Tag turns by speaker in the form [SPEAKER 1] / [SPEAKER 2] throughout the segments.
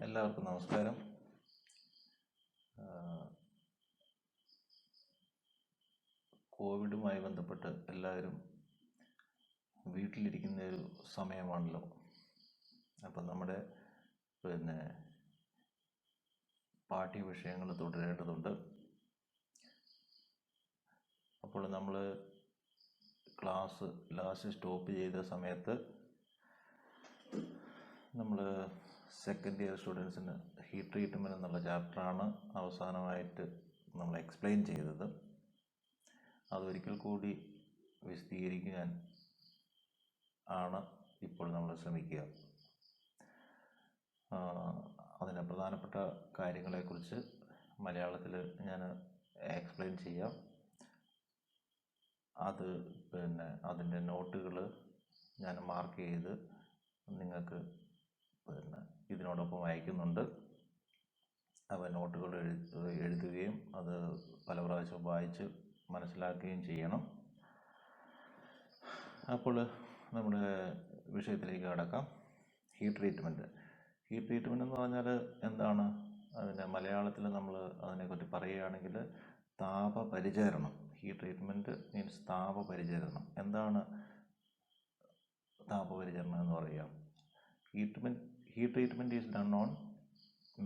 [SPEAKER 1] എല്ലാവർക്കും നമസ്കാരം. കോവിഡുമായി ബന്ധപ്പെട്ട് എല്ലാവരും വീട്ടിലിരിക്കുന്ന ഒരു സമയമാണല്ലോ. അപ്പം നമ്മുടെ പാഠ്യ വിഷയങ്ങൾ തുടരേണ്ടതുണ്ട്. അപ്പോൾ നമ്മൾ ക്ലാസ് ലാസ്റ്റ് സ്റ്റോപ്പ് ചെയ്ത സമയത്ത് നമ്മൾ സെക്കൻഡ് ഇയർ സ്റ്റുഡൻസിന് ഹീറ്റ് ട്രീറ്റ്മെൻറ്റ് എന്നുള്ള ചാപ്റ്ററാണ് അവസാനമായിട്ട് നമ്മൾ എക്സ്പ്ലെയിൻ ചെയ്തത്. അതൊരിക്കൽ കൂടി വിശദീകരിക്കാൻ ആണ് ഇപ്പോൾ നമ്മൾ ശ്രമിക്കുക. അതിന് പ്രധാനപ്പെട്ട കാര്യങ്ങളെക്കുറിച്ച് മലയാളത്തിൽ ഞാൻ എക്സ്പ്ലെയിൻ ചെയ്യാം. അതിൻ്റെ നോട്ടുകൾ ഞാൻ മാർക്ക് ചെയ്ത് നിങ്ങൾക്ക് ഇതിനോടൊപ്പം അയക്കുന്നുണ്ട്. അവ നോട്ടുകൾ എഴുതുകയും അത് പല പ്രാവശ്യം വായിച്ച് മനസ്സിലാക്കുകയും ചെയ്യണം. അപ്പോൾ നമ്മുടെ വിഷയത്തിലേക്ക് കടക്കാം. ഹീറ്റ് ട്രീറ്റ്മെൻറ്റ് എന്ന് പറഞ്ഞാൽ എന്താണ്? അതിൻ്റെ മലയാളത്തിൽ നമ്മൾ അതിനെക്കുറിച്ച് പറയുകയാണെങ്കിൽ താപപരിചരണം. ഹീറ്റ് ട്രീറ്റ്മെൻറ്റ് മീൻസ് താപപരിചരണം. എന്താണ് താപപരിചരണം എന്ന് പറയുക? Heat treatment is done on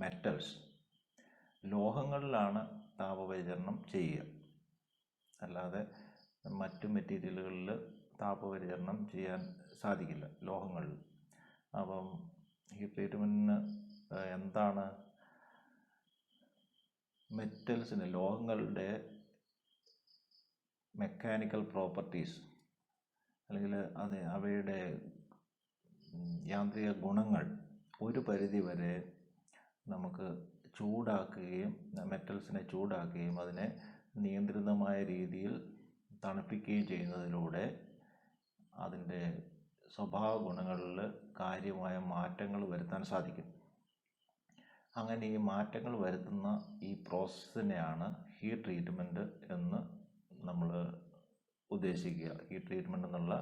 [SPEAKER 1] metals. ലോഹങ്ങളിലാണ് താപപരിചരണം ചെയ്യുക, അല്ലാതെ മറ്റു മെറ്റീരിയലുകളിൽ താപപരിചരണം ചെയ്യാൻ സാധിക്കില്ല, ലോഹങ്ങളിൽ. അപ്പം ഹീറ്റ് ട്രീറ്റ്മെൻറ്റിന് എന്താണ്? മെറ്റൽസിന്, ലോഹങ്ങളുടെ മെക്കാനിക്കൽ പ്രോപ്പർട്ടീസ് അല്ലെങ്കിൽ അവയുടെ യാന്ത്രിക ഗുണങ്ങൾ ഒരു പരിധി വരെ നമുക്ക് ചൂടാക്കുകയും മെറ്റൽസിനെ ചൂടാക്കുകയും അതിനെ നിയന്ത്രിതമായ രീതിയിൽ തണുപ്പിക്കുകയും ചെയ്യുന്നതിലൂടെ അതിൻ്റെ സ്വഭാവ ഗുണങ്ങളിൽ കാര്യമായ മാറ്റങ്ങൾ വരുത്താൻ സാധിക്കും. അങ്ങനെ ഈ മാറ്റങ്ങൾ വരുത്തുന്ന ഈ പ്രോസസ്സിനെയാണ് ഹീറ്റ് ട്രീറ്റ്മെൻറ്റ് എന്ന് നമ്മൾ ഉദ്ദേശിക്കുക. ഹീറ്റ് ട്രീറ്റ്മെൻറ്റ് എന്നുള്ള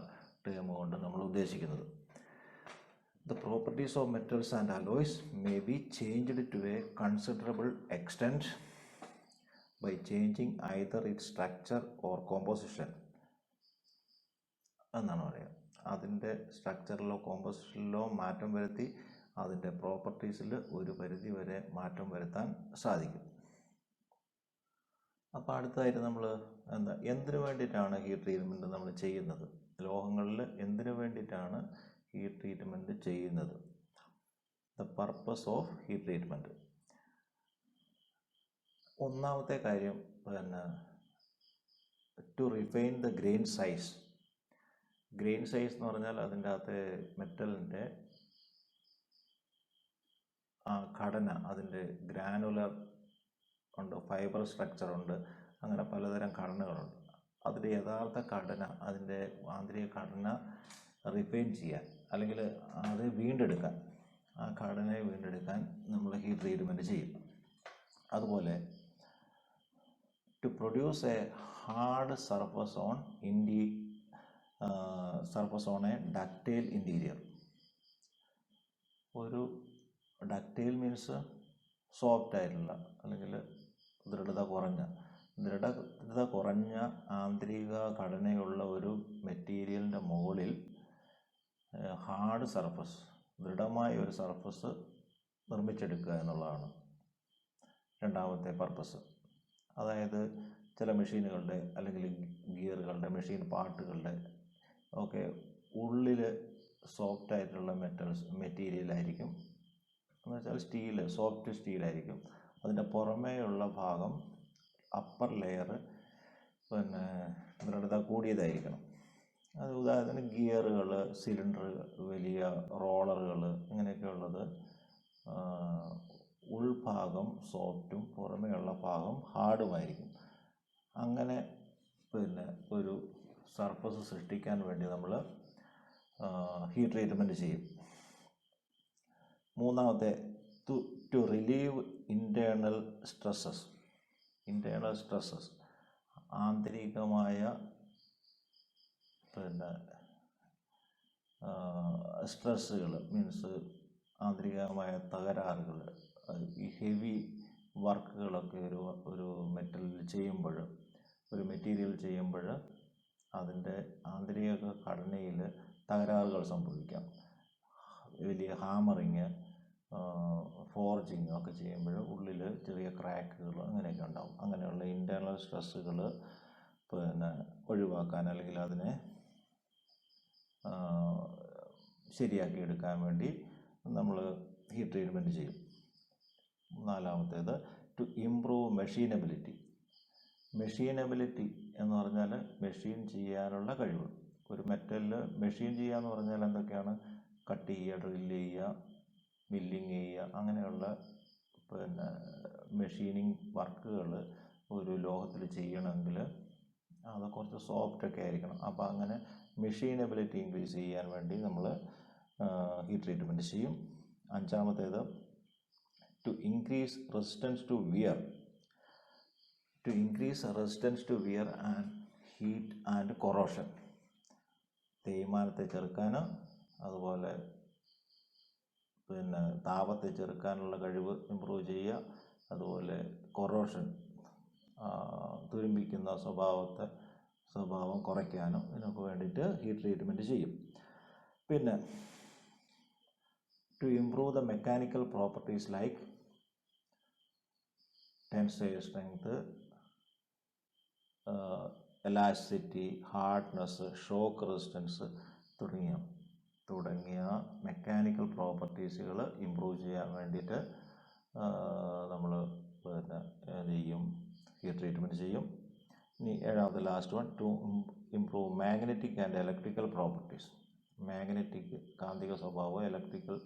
[SPEAKER 1] ടേം കൊണ്ട് നമ്മൾ ഉദ്ദേശിക്കുന്നത്. The properties of metals and alloys may be changed to a considerable extent by changing either its structure or composition എന്നാണ് പറയുക. അതിൻ്റെ സ്ട്രക്ചറിലോ കോമ്പോസിഷനിലോ മാറ്റം വരുത്തി അതിൻ്റെ പ്രോപ്പർട്ടീസിൽ ഒരു പരിധി വരെ മാറ്റം വരുത്താൻ സാധിക്കും. അപ്പോൾ അടുത്തതായിട്ട് നമ്മൾ എന്തിനു വേണ്ടിയിട്ടാണ് ഹീറ്റ് ട്രീറ്റ്മെൻറ്റ് നമ്മൾ ചെയ്യുന്നത്? ലോഹങ്ങളിൽ എന്തിനു വേണ്ടിയിട്ടാണ് ഹീറ്റ് ട്രീറ്റ്മെൻറ്റ് ചെയ്യുന്നത്? The purpose of heat treatment. ഒന്നാമത്തെ കാര്യം to refine the grain size. Grain size എന്ന് പറഞ്ഞാൽ അതിൻ്റെ അകത്തെ മെറ്റലിൻ്റെ ഘടന, അതിൻ്റെ ഗ്രാനുലർ ഉണ്ട്, ഫൈബർ സ്ട്രക്ചർ ഉണ്ട്, അങ്ങനെ പലതരം ഘടനകളുണ്ട്. അതിൻ്റെ യഥാർത്ഥ ഘടന, അതിൻ്റെ ആന്തരിക ഘടന റിഫൈൻ ചെയ്യാൻ അല്ലെങ്കിൽ അത് വീണ്ടെടുക്കാൻ, ആ ഘടനയെ വീണ്ടെടുക്കാൻ നമ്മൾ ഹീറ്റ് ട്രീറ്റ്മെൻറ്റ് ചെയ്യും. അതുപോലെ to produce a hard surface on a ductile interior. ഒരു ഡക്റ്റൈൽ മീൻസ് സോഫ്റ്റ് ആയിട്ടുള്ള അല്ലെങ്കിൽ ദൃഢത കുറഞ്ഞ ആന്തരിക ഘടനയുള്ള ഒരു മെറ്റീരിയലിൻ്റെ മുകളിൽ ഹാർഡ് സർഫസ്, ദൃഢമായ ഒരു സർഫസ് നിർമ്മിച്ചെടുക്കുക എന്നുള്ളതാണ് രണ്ടാമത്തെ പർപ്പസ്. അതായത് ചില മെഷീനുകളുടെ അല്ലെങ്കിൽ ഗിയറുകളുടെ, മെഷീൻ പാർട്ടുകളുടെ ഒക്കെ ഉള്ളിൽ സോഫ്റ്റ് ആയിട്ടുള്ള മെറ്റീരിയലായിരിക്കും. എന്ന് വെച്ചാൽ സോഫ്റ്റ് സ്റ്റീലായിരിക്കും. അതിൻ്റെ പുറമേയുള്ള ഭാഗം, അപ്പർ ലെയർ ദൃഢത കൂടിയതായിരിക്കണം. അത് ഉദാഹരണത്തിന് ഗിയറുകൾ, സിലിണ്ടർ, വലിയ റോളറുകൾ, ഇങ്ങനെയൊക്കെയുള്ളത് ഉൾഭാഗം സോഫ്റ്റും പുറമേയുള്ള ഭാഗം ഹാർഡുമായിരിക്കും. അങ്ങനെ ഒരു സർഫസ് സൃഷ്ടിക്കാൻ വേണ്ടി നമ്മൾ ഹീറ്റ് ട്രീറ്റ്മെൻറ്റ് ചെയ്യും. മൂന്നാമത്തെ ടു റിലീവ് ഇൻറ്റേർണൽ സ്ട്രെസ്സസ്. ആന്തരികമായ സ്ട്രെസ്സുകൾ മീൻസ് ആന്തരികമായ തകരാറുകൾ, ഈ ഹെവി വർക്കുകളൊക്കെ ഒരു മെറ്റലിൽ ചെയ്യുമ്പോൾ, ഒരു മെറ്റീരിയൽ ചെയ്യുമ്പോൾ അതിൻ്റെ ആന്തരിക ഘടനയിൽ തകരാറുകൾ സംഭവിക്കാം. വലിയ ഹാമറിങ്, ഫോർജിങ് ഒക്കെ ചെയ്യുമ്പോൾ ഉള്ളിൽ ചെറിയ ക്രാക്കുകൾ അങ്ങനെയൊക്കെ ഉണ്ടാവും. അങ്ങനെയുള്ള ഇൻറ്റേർണൽ സ്ട്രെസ്സുകൾ ഒഴിവാക്കാൻ അല്ലെങ്കിൽ അതിനെ ശരിയാക്കി എടുക്കാൻ വേണ്ടി നമ്മൾ ഹീറ്റ് ട്രീറ്റ്മെൻറ്റ് ചെയ്യും. നാലാമത്തേത് ടു ഇംപ്രൂവ് മെഷീനബിലിറ്റി. മെഷീനബിലിറ്റി എന്ന് പറഞ്ഞാൽ മെഷീൻ ചെയ്യാനുള്ള കഴിവ്. ഒരു മെറ്റലിൽ മെഷീൻ ചെയ്യുക എന്ന് പറഞ്ഞാൽ എന്തൊക്കെയാണ്? കട്ട് ചെയ്യുക, ഡ്രില്ല് ചെയ്യുക, മില്ലിങ് ചെയ്യുക, അങ്ങനെയുള്ള മെഷീനിങ് വർക്കുകൾ ഒരു ലോഹത്തിൽ ചെയ്യണമെങ്കിൽ അത് കുറച്ച് സോഫ്റ്റൊക്കെ ആയിരിക്കണം. അപ്പോൾ അങ്ങനെ മെഷീനബിലിറ്റി ഇൻക്രീസ് ചെയ്യാൻ വേണ്ടി നമ്മൾ ഹീറ്റ് ട്രീറ്റ്മെൻറ്റ് ചെയ്യും. അഞ്ചാമത്തേത് to increase resistance to wear. To increase resistance to wear and heat and corrosion. തേയ്മാനത്തെ ചെറുക്കാൻ, അതുപോലെ താപത്തെ ചെറുക്കാനുള്ള കഴിവ് ഇമ്പ്രൂവ് ചെയ്യുക, അതുപോലെ കൊറോഷൻ തുരുമ്പിക്കുന്ന സ്വഭാവം കുറയ്ക്കാനും ഇതിനൊക്കെ വേണ്ടിയിട്ട് ഹീറ്റ് ട്രീറ്റ്മെൻറ്റ് ചെയ്യും. പിന്നെ to improve the mechanical properties like tensile strength, elasticity, hardness, shock resistance തുടങ്ങിയ മെക്കാനിക്കൽ പ്രോപ്പർട്ടീസുകൾ ഇമ്പ്രൂവ് ചെയ്യാൻ വേണ്ടിയിട്ട് നമ്മൾ എന്ത് ചെയ്യും? ഹീറ്റ് ട്രീറ്റ്മെൻറ്റ് ചെയ്യും. ഇനി ഏഴാമത്തെ last one, to improve magnetic and electrical properties. Magnetic കാന്തിക സ്വഭാവവും ഇലക്ട്രിക്കൽ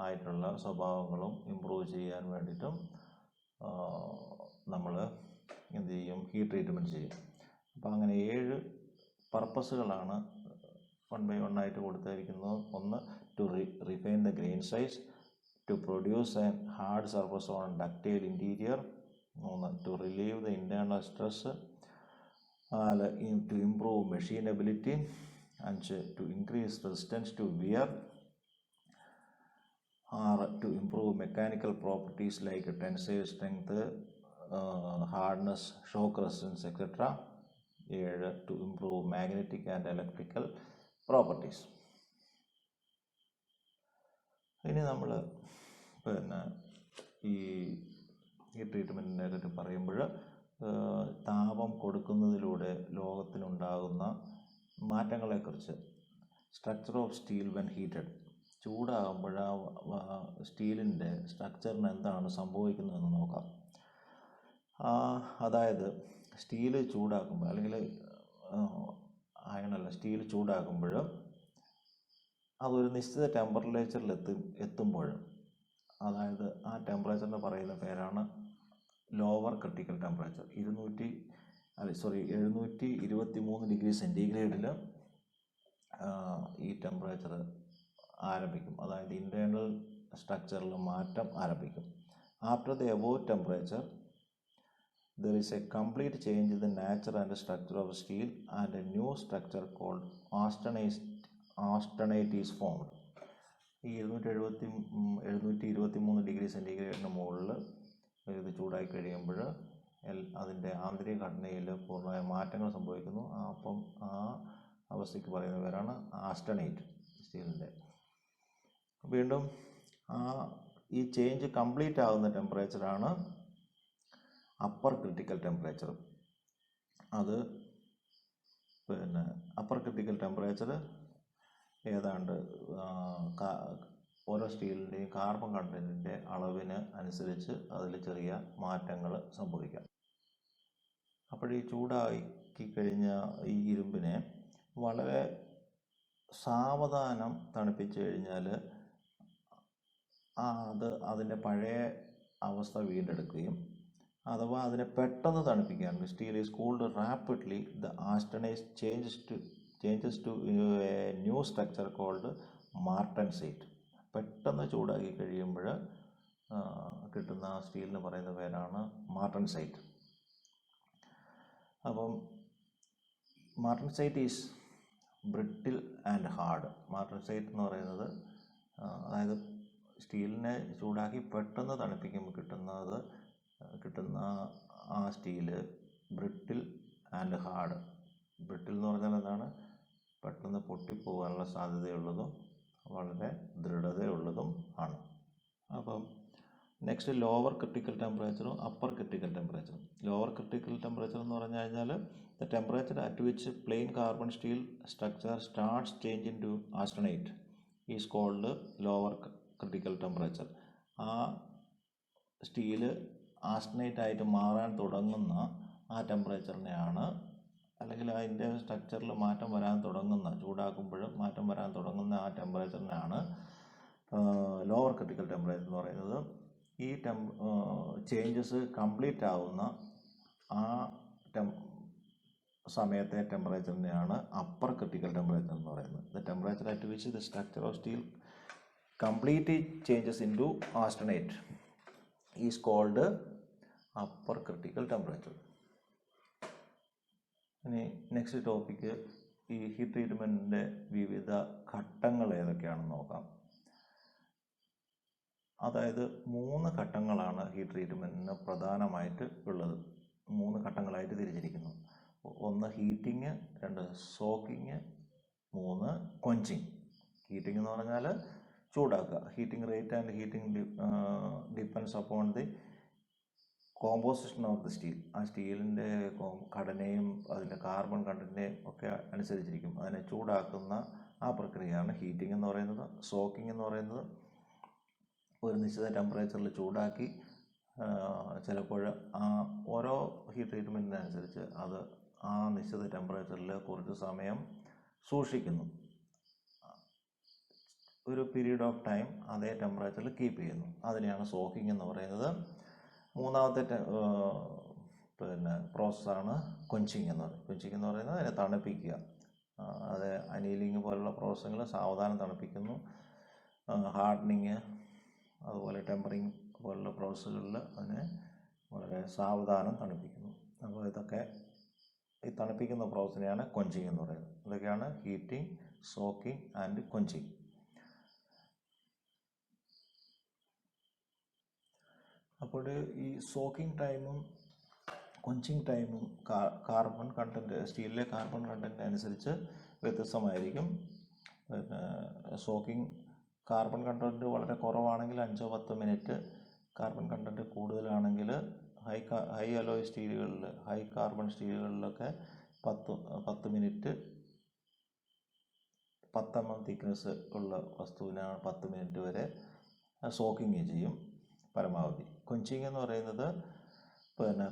[SPEAKER 1] ആയിട്ടുള്ള സ്വഭാവങ്ങളും ഇമ്പ്രൂവ് ചെയ്യാൻ വേണ്ടിയിട്ടും നമ്മൾ എന്ത് ചെയ്യും? ഹീറ്റ് ട്രീറ്റ്മെൻറ്റ് ചെയ്യും. അപ്പോൾ അങ്ങനെ 7 പർപ്പസുകളാണ് 1 by 1 ആയിട്ട് കൊടുത്തിരിക്കുന്നത്. ഒന്ന്, to refine the grain size, to produce an hard surface on ductile interior. 3, to relieve the internal stress. 4, to improve machinability. 5, to increase resistance to wear. 6, to improve mechanical properties like tensile strength, hardness, shock resistance etcetera. 7, to improve magnetic and electrical properties. ഇനി നമ്മൾ ഈ heat ട്രീറ്റ്മെൻറ്റിനെ പറ്റി പറയുമ്പോൾ താപം കൊടുക്കുന്നതിലൂടെ ലോഹത്തിനുണ്ടാകുന്ന മാറ്റങ്ങളെക്കുറിച്ച്, structure of steel when heated. ചൂടാകുമ്പോൾ സ്റ്റീലിൻ്റെ സ്ട്രക്ചറിന് എന്താണ് സംഭവിക്കുന്നതെന്ന് നോക്കാം. അതായത് സ്റ്റീൽ ചൂടാക്കുമ്പോൾ, അല്ലെങ്കിൽ അയണല്ല, സ്റ്റീൽ ചൂടാക്കുമ്പോൾ അതൊരു നിശ്ചിത ടെമ്പറേച്ചറിൽ എത്തുമ്പോൾ, അതായത് ആ ടെമ്പറേച്ചറിന് പറയുന്ന പേരാണ് ലോവർ ക്രിട്ടിക്കൽ ടെമ്പറേച്ചർ. 723 ഡിഗ്രി സെൻറ്റിഗ്രേഡിൽ ഈ ടെമ്പറേച്ചർ ആരംഭിക്കും. അതായത് ഇൻറ്റേർണൽ സ്ട്രക്ചറിൽ മാറ്റം ആരംഭിക്കും. After the above temperature there is a complete change in the nature and structure of steel, and a new structure called austenite is formed. ഈ 723 ഡിഗ്രി സെൻറ്റിഗ്രേഡിന് മുകളിൽ ഇത് ചൂടായി കഴിയുമ്പോൾ അതിൻ്റെ ആന്തരിക ഘടനയിൽ പൂർണ്ണമായ മാറ്റങ്ങൾ സംഭവിക്കുന്നു. അപ്പം ആ അവസ്ഥയ്ക്ക് പറയുന്ന പേരാണ് ആസ്റ്റനൈറ്റ് സ്റ്റീലിൻ്റെ. വീണ്ടും ഈ ചേഞ്ച് കംപ്ലീറ്റ് ആകുന്ന ടെമ്പറേച്ചറാണ് അപ്പർ ക്രിട്ടിക്കൽ ടെമ്പറേച്ചർ. അത് അപ്പർ ക്രിട്ടിക്കൽ ടെമ്പറേച്ചർ ഏതാണ്ട് ഓരോ സ്റ്റീലിൻ്റെയും കാർബൺ കണ്ടൻറ്റിൻ്റെ അളവിന് അനുസരിച്ച് അതിൽ ചെറിയ മാറ്റങ്ങൾ സംഭവിക്കാം. അപ്പോൾ ഈ ചൂടാക്കി കഴിഞ്ഞ ഈ ഇരുമ്പിനെ വളരെ സാവധാനം തണുപ്പിച്ച് കഴിഞ്ഞാൽ അതിൻ്റെ പഴയ അവസ്ഥ വീണ്ടെടുക്കുകയും, അഥവാ അതിനെ പെട്ടെന്ന് തണുപ്പിക്കാറുണ്ട്. Steel is cooled rapidly, the austenite changes to a new structure called martensite. പെട്ടെന്ന് ചൂടാക്കി കഴിയുമ്പോൾ കിട്ടുന്ന സ്റ്റീലിന് പറയുന്ന പേരാണ് മാർട്ടൻസൈറ്റ്. അപ്പം martensite is brittle and hard. Martensite എന്ന് പറയുന്നത് അതായത് സ്റ്റീലിനെ ചൂടാക്കി പെട്ടെന്ന് തണുപ്പിക്കുമ്പോൾ കിട്ടുന്ന ആ steel brittle and hard. Brittle എന്ന് പറഞ്ഞാൽ എന്താണ്? പെട്ടെന്ന് പൊട്ടിപ്പോകാനുള്ള സാധ്യതയുള്ളതും വളരെ ദൃഢതയുള്ളതും ആണ്. അപ്പം നെക്സ്റ്റ് ലോവർ ക്രിട്ടിക്കൽ ടെമ്പറേച്ചറും അപ്പർ ക്രിട്ടിക്കൽ ടെമ്പറേച്ചറും. ലോവർ ക്രിട്ടിക്കൽ ടെമ്പറേച്ചർ എന്ന് പറഞ്ഞു കഴിഞ്ഞാൽ the temperature at which plain carbon steel structure starts change in to austenite is called lower critical temperature. ആ സ്റ്റീല് ആസ്റ്റനൈറ്റ് ആയിട്ട് മാറാൻ തുടങ്ങുന്ന ആ ടെമ്പറേച്ചറിനെയാണ്, അല്ലെങ്കിൽ അതിൻ്റെ സ്ട്രക്ചറിൽ മാറ്റം വരാൻ തുടങ്ങുന്ന, ചൂടാക്കുമ്പോൾ മാറ്റം വരാൻ തുടങ്ങുന്ന ആ ടെമ്പറേച്ചറിനാണ് ലോവർ ക്രിട്ടിക്കൽ ടെമ്പറേച്ചർ എന്ന് പറയുന്നത്. ഈ ചേഞ്ചസ് കംപ്ലീറ്റ് ആവുന്ന ആ സമയത്തെ ടെമ്പറേച്ചറിനെയാണ് അപ്പർ ക്രിട്ടിക്കൽ ടെമ്പറേച്ചർ എന്ന് പറയുന്നത്. The temperature at which the structure of steel completely changes in to austenite is called upper critical temperature. ഇനി നെക്സ്റ്റ് ടോപ്പിക്ക് ഈ ഹീറ്റ് ട്രീറ്റ്മെൻറ്റിൻ്റെ വിവിധ ഘട്ടങ്ങൾ ഏതൊക്കെയാണെന്ന് നോക്കാം. അതായത് 3 ഘട്ടങ്ങളാണ് ഹീറ്റ് ട്രീറ്റ്മെൻറ്റിന് പ്രധാനമായിട്ട് ഉള്ളത്. 3 ഘട്ടങ്ങളായിട്ട് തിരിച്ചിരിക്കുന്നു. 1 ഹീറ്റിങ്, 2 സോക്കിങ്, 3 ക്വഞ്ചിങ്. ഹീറ്റിംഗ് എന്ന് പറഞ്ഞാൽ ചൂടാക്കുക. Heating rate and heating depends upon the composition of the steel. ആ സ്റ്റീലിൻ്റെ ഘടനയും അതിൻ്റെ കാർബൺ കണ്ടൻറ്റിനെയും ഒക്കെ അനുസരിച്ചിരിക്കും. അതിനെ ചൂടാക്കുന്ന ആ പ്രക്രിയയാണ് ഹീറ്റിംഗ് എന്ന് പറയുന്നത്. സോക്കിംഗ് എന്ന് പറയുന്നത് ഒരു നിശ്ചിത ടെമ്പറേച്ചറിൽ ചൂടാക്കി ചിലപ്പോൾ ആ ഓരോ ഹീറ്റ് ട്രീറ്റ്മെൻറ്റിനനുസരിച്ച് അത് ആ നിശ്ചിത ടെമ്പറേച്ചറിൽ കുറച്ച് സമയം സൂക്ഷിക്കുന്നു. ഒരു പീരീഡ് ഓഫ് ടൈം അതേ ടെമ്പറേച്ചറിൽ കീപ്പ് ചെയ്യുന്നു. അതിനെയാണ് സോക്കിംഗ് എന്ന് പറയുന്നത്. മൂന്നാമത്തെ പ്രോസസ്സാണ് ക്വഞ്ചിങ് എന്ന് പറയുന്നത്. ക്വഞ്ചിങ് എന്ന് പറയുന്നത് അതിനെ തണുപ്പിക്കുക. അത് അനീലിങ് പോലുള്ള പ്രോസസ്സുകൾ സാവധാനം തണുപ്പിക്കുന്നു. ഹാർഡനിങ് അതുപോലെ ടെമ്പറിങ് പോലുള്ള പ്രോസസ്സുകളിൽ അതിനെ വളരെ സാവധാനം തണുപ്പിക്കുന്നു. അപ്പോൾ ഇതൊക്കെ ഈ തണുപ്പിക്കുന്ന പ്രോസസ്സിനെയാണ് ക്വഞ്ചിങ് എന്ന് പറയുന്നത്. ഇതൊക്കെയാണ് ഹീറ്റിംഗ്, സോക്കിംഗ് ആൻഡ് ക്വഞ്ചിങ്. അപ്പോൾ ഈ സോക്കിംഗ് ടൈമും ക്വഞ്ചിങ് ടൈമും കാർബൺ കണ്ടൻറ്റ്, സ്റ്റീലിലെ കാർബൺ കണ്ടൻറ്റ് അനുസരിച്ച് വ്യത്യസ്തമായിരിക്കും. സോക്കിംഗ് കാർബൺ കണ്ടൻറ്റ് വളരെ കുറവാണെങ്കിൽ 5-10 മിനിറ്റ്, കാർബൺ കണ്ടൻറ്റ് കൂടുതലാണെങ്കിൽ ഹൈ അലോയ് സ്റ്റീലുകളിൽ, ഹൈ കാർബൺ സ്റ്റീലുകളിലൊക്കെ 10 മിനിറ്റ്, 10 mm തിക്നെസ് ഉള്ള വസ്തുവിനാണ് 10 മിനിറ്റ് വരെ സോക്കിങ് ചെയ്യും പരമാവധി. ക്വഞ്ചിങ് എന്ന് പറയുന്നത്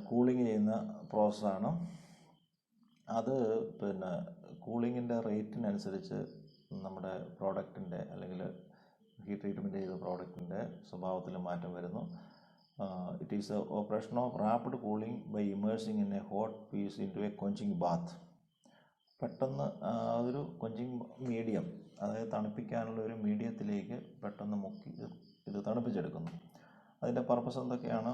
[SPEAKER 1] കൂളിങ് ചെയ്യുന്ന പ്രോസസ്സാണ്. അത് കൂളിങ്ങിൻ്റെ റേറ്റിനനുസരിച്ച് നമ്മുടെ പ്രോഡക്റ്റിൻ്റെ അല്ലെങ്കിൽ ഹീറ്റ് ട്രീറ്റ്മെൻറ്റ് ചെയ്ത പ്രോഡക്റ്റിൻ്റെ സ്വഭാവത്തിൽ മാറ്റം വരുന്നു. It is a operation of rapid cooling by immersing in a hot piece in to a quenching bath. പെട്ടെന്ന് ഒരു ക്വഞ്ചിങ് മീഡിയം, അതായത് തണുപ്പിക്കാനുള്ള ഒരു മീഡിയത്തിലേക്ക് പെട്ടെന്ന് മുക്കി ഇത് തണുപ്പിച്ചെടുക്കുന്നു. അതിൻ്റെ പർപ്പസ് എന്തൊക്കെയാണ്?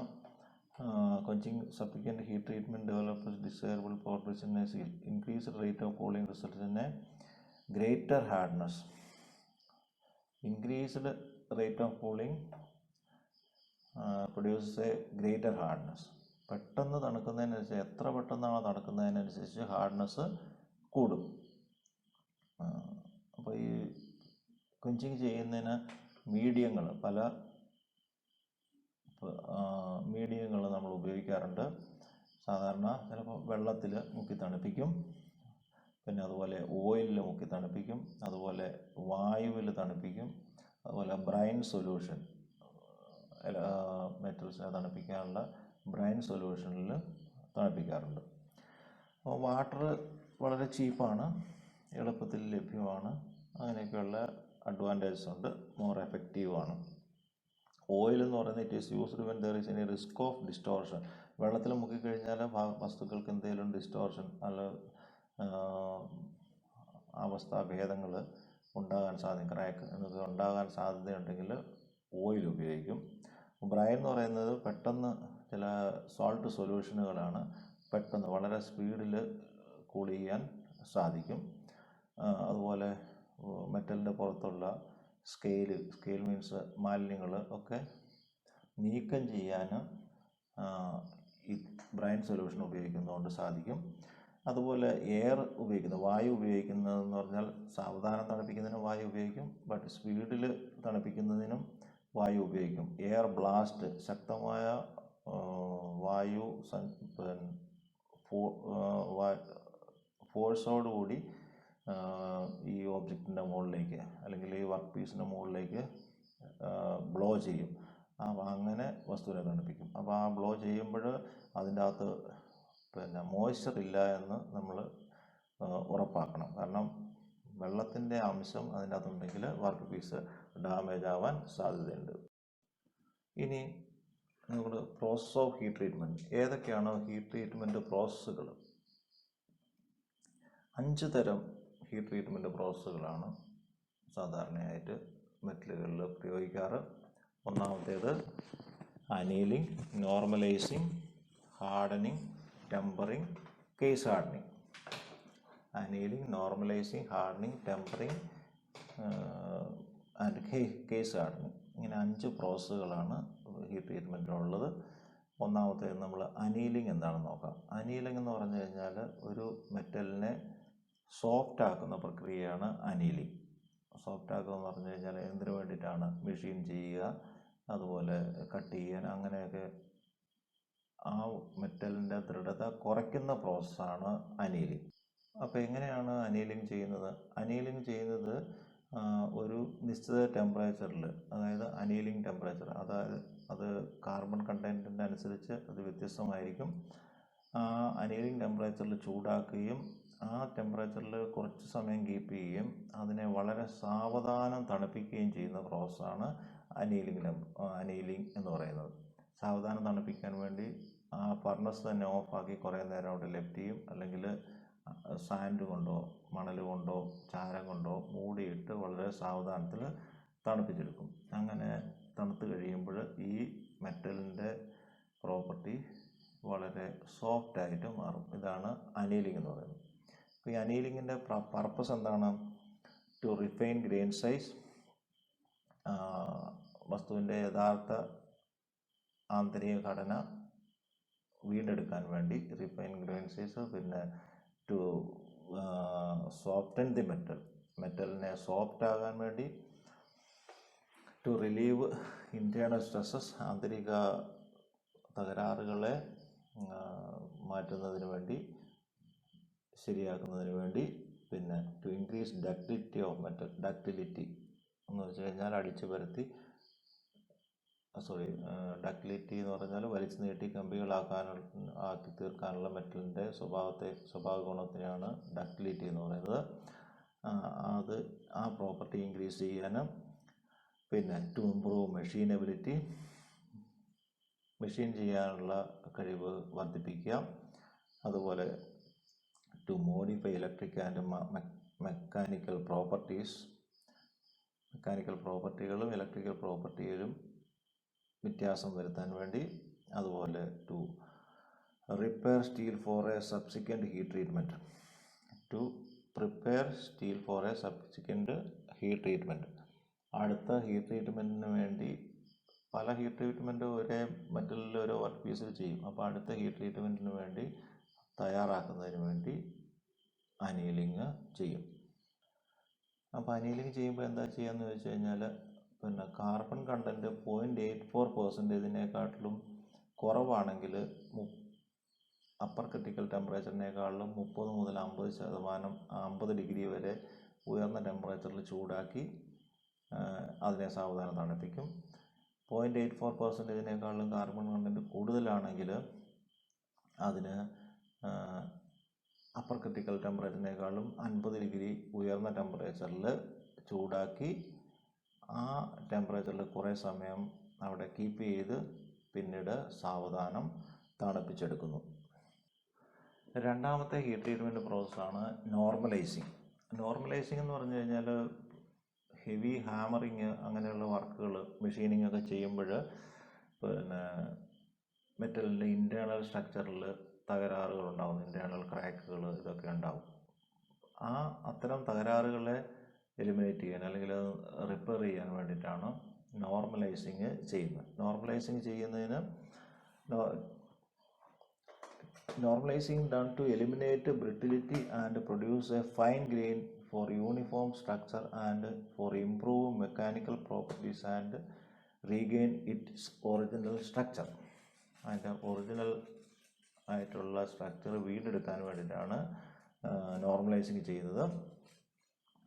[SPEAKER 1] Quenching subsequent heat treatment develops desirable properties in a steel. Increased rate of cooling results in a greater hardness. Increased rate of cooling produces a greater hardness. പെട്ടെന്ന് തണുക്കുന്നതിനനുസരിച്ച്, എത്ര പെട്ടെന്നാണോ തണുക്കുന്നതിനനുസരിച്ച് ഹാർഡ്നെസ് കൂടും. അപ്പോൾ ഈ ക്വഞ്ചിങ് ചെയ്യുന്നതിന് മീഡിയങ്ങൾ, പല മീഡിയങ്ങൾ നമ്മൾ ഉപയോഗിക്കാറുണ്ട്. സാധാരണ ചിലപ്പോൾ വെള്ളത്തിൽ മുക്കി തണുപ്പിക്കും, പിന്നെ അതുപോലെ ഓയിലിൽ മുക്കി തണുപ്പിക്കും, അതുപോലെ വായുവിൽ തണുപ്പിക്കും, അതുപോലെ ബ്രൈൻ സൊല്യൂഷൻ, മെറ്റൽസിനെ തണുപ്പിക്കാനുള്ള ബ്രൈൻ സൊല്യൂഷനിൽ തണുപ്പിക്കാറുണ്ട്. അപ്പോൾ വാട്ടർ വളരെ ചീപ്പാണ്, എളുപ്പത്തിൽ ലഭ്യമാണ്, അങ്ങനെയൊക്കെയുള്ള അഡ്വാൻറ്റേജസ് ഉണ്ട്, മോർ എഫക്റ്റീവാണ്. ഓയിൽ എന്ന് പറയുന്നത് it is used when there is any risk of distortion. വെള്ളത്തിൽ മുക്കിക്കഴിഞ്ഞാൽ വസ്തുക്കൾക്ക് എന്തെങ്കിലും ഡിസ്റ്റോർഷൻ അല്ല അവസ്ഥാഭേദങ്ങൾ ഉണ്ടാകാൻ സാധ്യത, ക്രാക്ക് എന്നൊക്കെ ഉണ്ടാകാൻ സാധ്യതയുണ്ടെങ്കിൽ ഓയിൽ ഉപയോഗിക്കും. ബ്രൈൻ എന്ന് പറയുന്നത് പെട്ടെന്ന് ചില സോൾട്ട് സൊല്യൂഷനുകളാണ്, പെട്ടെന്ന് വളരെ സ്പീഡിൽ കൂൾ ചെയ്യാൻ സാധിക്കും. അതുപോലെ മെറ്റലിൻ്റെ പുറത്തുള്ള സ്കെയിൽ മീൻസ് മാലിന്യങ്ങൾ ഒക്കെ നീക്കം ചെയ്യാൻ ഈ ബ്രൈൻ സൊല്യൂഷൻ ഉപയോഗിക്കുന്നതുകൊണ്ട് സാധിക്കും. അതുപോലെ എയർ ഉപയോഗിക്കുന്നത്, വായു ഉപയോഗിക്കുന്നതെന്ന് പറഞ്ഞാൽ സാവധാനം തണുപ്പിക്കുന്നതിനും വായു ഉപയോഗിക്കും, ബട്ട് സ്പീഡിൽ തണുപ്പിക്കുന്നതിനും വായു ഉപയോഗിക്കും. എയർ ബ്ലാസ്റ്റ്, ശക്തമായ വായു ഫോഴ്സോടുകൂടി ഈ ഒബ്ജക്റ്റിൻ്റെ മുകളിലേക്ക് അല്ലെങ്കിൽ ഈ വർക്ക് പീസിൻ്റെ മുകളിലേക്ക് ബ്ലോ ചെയ്യും. അപ്പോൾ അങ്ങനെ വസ്തുവിനെ തണുപ്പിക്കും. അപ്പോൾ ആ ബ്ലോ ചെയ്യുമ്പോൾ അതിൻ്റെ അകത്ത് മോയ്സ്ചർ ഇല്ല എന്ന് നമ്മൾ ഉറപ്പാക്കണം. കാരണം വെള്ളത്തിൻ്റെ അംശം അതിൻ്റെ അകത്തുണ്ടെങ്കിൽ വർക്ക് പീസ് ഡാമേജ് ആവാൻ സാധ്യതയുണ്ട്. ഇനി നമ്മൾ പ്രോസസ് ഓഫ് ഹീറ്റ് ട്രീറ്റ്മെൻറ്റ്. ഏതൊക്കെയാണ് ഹീറ്റ് ട്രീറ്റ്മെൻറ്റ് പ്രോസസ്സുകൾ? 5 തരം ഹീറ്റ് ട്രീറ്റ്മെൻറ്റ് പ്രോസസ്സുകളാണ് സാധാരണയായിട്ട് മെറ്റലുകളിൽ പ്രയോഗിക്കാറ്. ഒന്നാമത്തേത് annealing, normalising, hardening, tempering, case hardening. Annealing, normalising, hardening, tempering and case hardening. ഇങ്ങനെ 5 പ്രോസസ്സുകളാണ് ഹീറ്റ് ട്രീറ്റ്മെൻറ്റിനുള്ളത്. ഒന്നാമത്തേത് നമ്മൾ അനീലിംഗ് എന്താണെന്ന് നോക്കാം. അനീലിംഗ് എന്ന് പറഞ്ഞു കഴിഞ്ഞാൽ ഒരു മെറ്റലിനെ സോഫ്റ്റ് ആക്കുന്ന പ്രക്രിയയാണ് അനീലിംഗ്. സോഫ്റ്റ് ആക്കുക എന്ന് പറഞ്ഞു കഴിഞ്ഞാൽ എന്തിനു വേണ്ടിയിട്ടാണ്? മെഷീൻ ചെയ്യുക, അതുപോലെ കട്ട് ചെയ്യാൻ, അങ്ങനെയൊക്കെ ആ മെറ്റലിൻ്റെ ദൃഢത കുറയ്ക്കുന്ന പ്രോസസ്സാണ് അനീലിംഗ്. അപ്പോൾ എങ്ങനെയാണ് അനീലിംഗ് ചെയ്യുന്നത്? അനീലിംഗ് ചെയ്യുന്നത് ഒരു നിശ്ചിത ടെമ്പറേച്ചറിൽ, അതായത് അനീലിംഗ് ടെമ്പറേച്ചർ, അതായത് അത് കാർബൺ കണ്ടൻറ്റിൻ്റെ അനുസരിച്ച് അത് വ്യത്യസ്തമായിരിക്കും. ആ അനീലിംഗ് ടെമ്പറേച്ചറിൽ ചൂടാക്കുകയും ആ ടെമ്പറേച്ചറിൽ കുറച്ച് സമയം കീപ്പ് ചെയ്യുകയും അതിനെ വളരെ സാവധാനം തണുപ്പിക്കുകയും ചെയ്യുന്ന പ്രോസസ്സാണ് അനീലിംഗ് എന്ന് പറയുന്നത്. സാവധാനം തണുപ്പിക്കാൻ വേണ്ടി ആ ഫർണസ് തന്നെ ഓഫാക്കി കുറേ നേരം അവിടെ ലെഫ്റ്റ് ചെയ്യും, അല്ലെങ്കിൽ സാൻഡ് കൊണ്ടോ മണൽ കൊണ്ടോ ചാരം കൊണ്ടോ മൂടിയിട്ട് വളരെ സാവധാനത്തിൽ തണുപ്പിച്ചെടുക്കും. അങ്ങനെ തണുത്ത് കഴിയുമ്പോൾ ഈ മെറ്റലിൻ്റെ പ്രോപ്പർട്ടി വളരെ സോഫ്റ്റായിട്ട് മാറും. ഇതാണ് അനീലിംഗ് എന്ന് പറയുന്നത്. അപ്പോൾ ഈ അനീലിങ്ങിൻ്റെ പർപ്പസ് എന്താണ്? ടു റിഫൈൻ ഗ്രെയിൻ സൈസ്, വസ്തുവിൻ്റെ യഥാർത്ഥ ആന്തരിക ഘടന വീണ്ടെടുക്കാൻ വേണ്ടി റിഫൈൻ ഗ്രെയിൻ സൈസ്. പിന്നെ ടു സോഫ്റ്റൻ ദി മെറ്റലിനെ സോഫ്റ്റ് ആകാൻ വേണ്ടി. ടു റിലീവ് ഇൻറ്റേർണൽ സ്ട്രെസ്സസ്, ആന്തരിക തകരാറുകളെ മാറ്റുന്നതിന് വേണ്ടി, ശരിയാക്കുന്നതിന് വേണ്ടി. പിന്നെ to increase ductility of metal. Ductility എന്ന് വെച്ച് കഴിഞ്ഞാൽ അടിച്ചു പരത്തി, ഡക്റ്റിലിറ്റി എന്ന് പറഞ്ഞാൽ വലിച്ചു നീട്ടി ആക്കി തീർക്കാനുള്ള മെറ്റലിൻ്റെ സ്വഭാവ ഗുണത്തിനാണ് ഡക്റ്റിലിറ്റി എന്ന് പറയുന്നത്. ആ പ്രോപ്പർട്ടി ഇൻക്രീസ് ചെയ്യാനും. പിന്നെ ടു ഇംപ്രൂവ് മെഷീനബിലിറ്റി, മെഷീൻ ചെയ്യാനുള്ള കഴിവ് വർദ്ധിപ്പിക്കുക. അതുപോലെ to modify electric and mechanical പ്രോപ്പർട്ടികളും ഇലക്ട്രിക്കൽ പ്രോപ്പർട്ടിയിലും വ്യത്യാസം വരുത്താൻ വേണ്ടി. അതുപോലെ to repair steel for a subsequent heat treatment. To prepare steel for a subsequent heat treatment. അടുത്ത ഹീറ്റ് ട്രീറ്റ്മെൻറ്റിന് വേണ്ടി പല ഹീറ്റ് ട്രീറ്റ്മെൻറ്റ് ഒരേ മെറ്റലിൽ ഓരോ വർക്ക് പീസിൽ ചെയ്യും. അപ്പോൾ അടുത്ത ഹീറ്റ് ട്രീറ്റ്മെൻറ്റിന് വേണ്ടി തയ്യാറാക്കുന്നതിന് വേണ്ടി അനീലിംഗ് ചെയ്യും. അപ്പോൾ അനീലിംഗ് ചെയ്യുമ്പോൾ എന്താ ചെയ്യുകയെന്ന് വെച്ച് കഴിഞ്ഞാൽ, പിന്നെ കാർബൺ കണ്ടൻറ്റ് 0.84%-നേക്കാട്ടിലും കുറവാണെങ്കിൽ അപ്പർ ക്രിട്ടിക്കൽ ടെമ്പറേച്ചറിനേക്കാളും 30 മുതൽ 50%, 50 ഡിഗ്രി വരെ ഉയർന്ന ടെമ്പറേച്ചറിൽ ചൂടാക്കി അതിനെ സാവധാനം തണുപ്പിക്കും. 0.84%-നേക്കാളും കാർബൺ കണ്ടൻറ്റ് കൂടുതലാണെങ്കിൽ അതിന് അപ്പർ ക്രിട്ടിക്കൽ ടെമ്പറേച്ചറിനേക്കാളും 50 ഡിഗ്രി ഉയർന്ന ടെമ്പറേച്ചറിൽ ചൂടാക്കി ആ ടെമ്പറേച്ചറിൽ കുറേ സമയം അവിടെ കീപ്പ് ചെയ്ത് പിന്നീട് സാവധാനം തണുപ്പിച്ചെടുക്കുന്നു. രണ്ടാമത്തെ ഹീറ്റ് ട്രീറ്റ്മെൻറ്റ് പ്രോസസ്സാണ് നോർമലൈസിങ്. നോർമലൈസിങ് എന്ന് പറഞ്ഞു കഴിഞ്ഞാൽ ഹെവി ഹാമറിങ് അങ്ങനെയുള്ള വർക്കുകൾ, മെഷീനിങ് ഒക്കെ ചെയ്യുമ്പോൾ പിന്നെ മെറ്റലിൻ്റെ ഇൻറ്റേർണൽ സ്ട്രക്ചറിൽ തകരാറുകളുണ്ടാകും, ഇൻറ്റേർണൽ ക്രാക്കുകൾ ഇതൊക്കെ ഉണ്ടാവും. അത്തരം തകരാറുകളെ എലിമിനേറ്റ് ചെയ്യാൻ അല്ലെങ്കിൽ റിപ്പയർ ചെയ്യാൻ വേണ്ടിയിട്ടാണ് നോർമലൈസിങ് ചെയ്യുന്നത്. നോർമലൈസിങ് ചെയ്യുന്നതിന് normalizing done to eliminate brittlety and produce a fine grain for uniform structure and for improve mechanical properties and regain its original structure. അതിൻ്റെ ഒറിജിനൽ ആയിട്ടുള്ള സ്ട്രക്ചർ വീണ്ടെടുക്കാൻ വേണ്ടിയിട്ടാണ് നോർമലൈസിങ് ചെയ്യുന്നത്.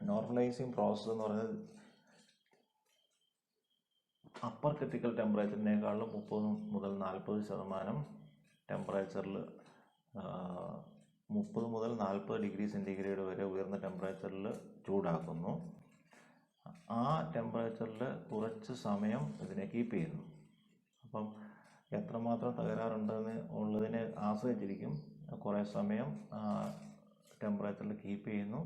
[SPEAKER 1] നോർമലൈസിങ് പ്രോസസ്സ് എന്ന് പറയുന്നത് അപ്പർ ക്രിട്ടിക്കൽ ടെമ്പറേച്ചറിനേക്കാളും 30 മുതൽ 40% ടെമ്പറേച്ചറിൽ 30 മുതൽ 40 ഡിഗ്രി സെൻറ്റിഗ്രേഡ് വരെ ഉയർന്ന ടെമ്പറേച്ചറിൽ ചൂടാക്കുന്നു. ആ ടെമ്പറേച്ചറിൽ കുറച്ച് സമയം ഇതിനെ കീപ്പ് ചെയ്യുന്നു. അപ്പം എത്രമാത്രം തകരാറുണ്ടെന്ന് ഉള്ളതിനെ ആശ്രയിച്ചിരിക്കും. കുറേ സമയം ടെമ്പറേച്ചറിൽ കീപ്പ് ചെയ്യുന്നു,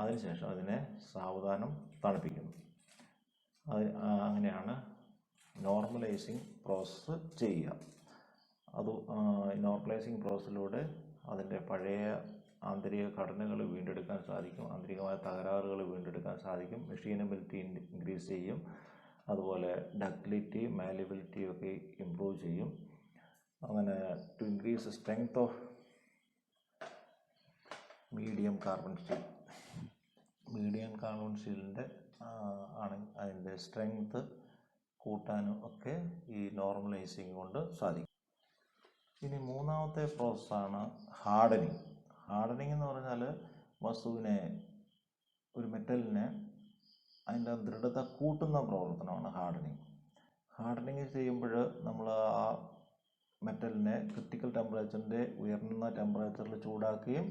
[SPEAKER 1] അതിനുശേഷം അതിനെ സാവധാനം തണുപ്പിക്കുന്നു. അങ്ങനെയാണ് നോർമലൈസിങ് പ്രോസസ്സ് ചെയ്യുക. അത് നോർമലൈസിങ് പ്രോസസ്സിലൂടെ അതിൻ്റെ പഴയ ആന്തരിക ഘടനകൾ വീണ്ടെടുക്കാൻ സാധിക്കും, ആന്തരികമായ തകരാറുകൾ വീണ്ടെടുക്കാൻ സാധിക്കും, മെഷീനബിലിറ്റി ഇൻക്രീസ് ചെയ്യും, അതുപോലെ ഡക്റ്റിലിറ്റി മാലിബിലിറ്റി ഒക്കെ ഇംപ്രൂവ് ചെയ്യും. അങ്ങനെ to increase strength of medium carbon steel. Medium carbon സ്റ്റീലിൻ്റെ ആണ് അതിൻ്റെ സ്ട്രെങ്ത് കൂട്ടാനും ഒക്കെ ഈ നോർമലൈസിങ് കൊണ്ട് സാധിക്കും. ഇനി മൂന്നാമത്തെ പ്രോസസ്സാണ് ഹാർഡനിങ്. ഹാർഡനിങ് എന്ന് പറഞ്ഞാൽ വസ്തുവിനെ, ഒരു മെറ്റലിനെ അതിൻ്റെ ദൃഢത കൂട്ടുന്ന പ്രവർത്തനമാണ് ഹാർഡനിങ്. ഹാർഡനിങ് ചെയ്യുമ്പോൾ നമ്മൾ ആ മെറ്റലിനെ ക്രിട്ടിക്കൽ ടെമ്പറേച്ചറിൻ്റെ ഉയർന്ന ടെമ്പറേച്ചറിൽ ചൂടാക്കുകയും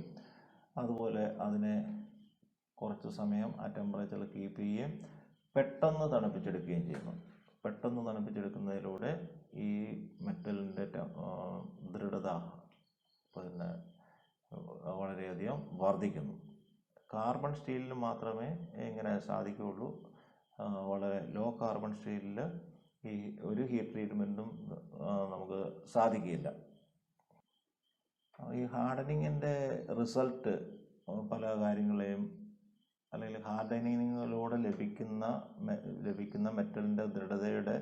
[SPEAKER 1] അതുപോലെ അതിനെ കുറച്ച് സമയം ആ ടെമ്പറേച്ചറിൽ കീപ്പ് ചെയ്യുകയും പെട്ടെന്ന് തണുപ്പിച്ചെടുക്കുകയും ചെയ്യുന്നു. പെട്ടെന്ന് തണുപ്പിച്ചെടുക്കുന്നതിലൂടെ ഈ മെറ്റലിൻ്റെ ദൃഢത പിന്നെ വളരെയധികം വർദ്ധിക്കുന്നു. കാർബൺ സ്റ്റീലിന് മാത്രമേ ഇങ്ങനെ സാധിക്കുകയുള്ളൂ. വളരെ ലോ കാർബൺ സ്റ്റീലിൽ ഈ ഒരു ഹീറ്റ് ട്രീറ്റ്മെൻറ്റും നമുക്ക് സാധിക്കില്ല. ഈ ഹാർഡനിങ്ങിൻ്റെ റിസൾട്ട് പല കാര്യങ്ങളെയും അല്ലെങ്കിൽ ഹാർഡനിങ്ങിലൂടെ ലഭിക്കുന്ന മെറ്റലിൻ്റെ ദൃഢതയുടെ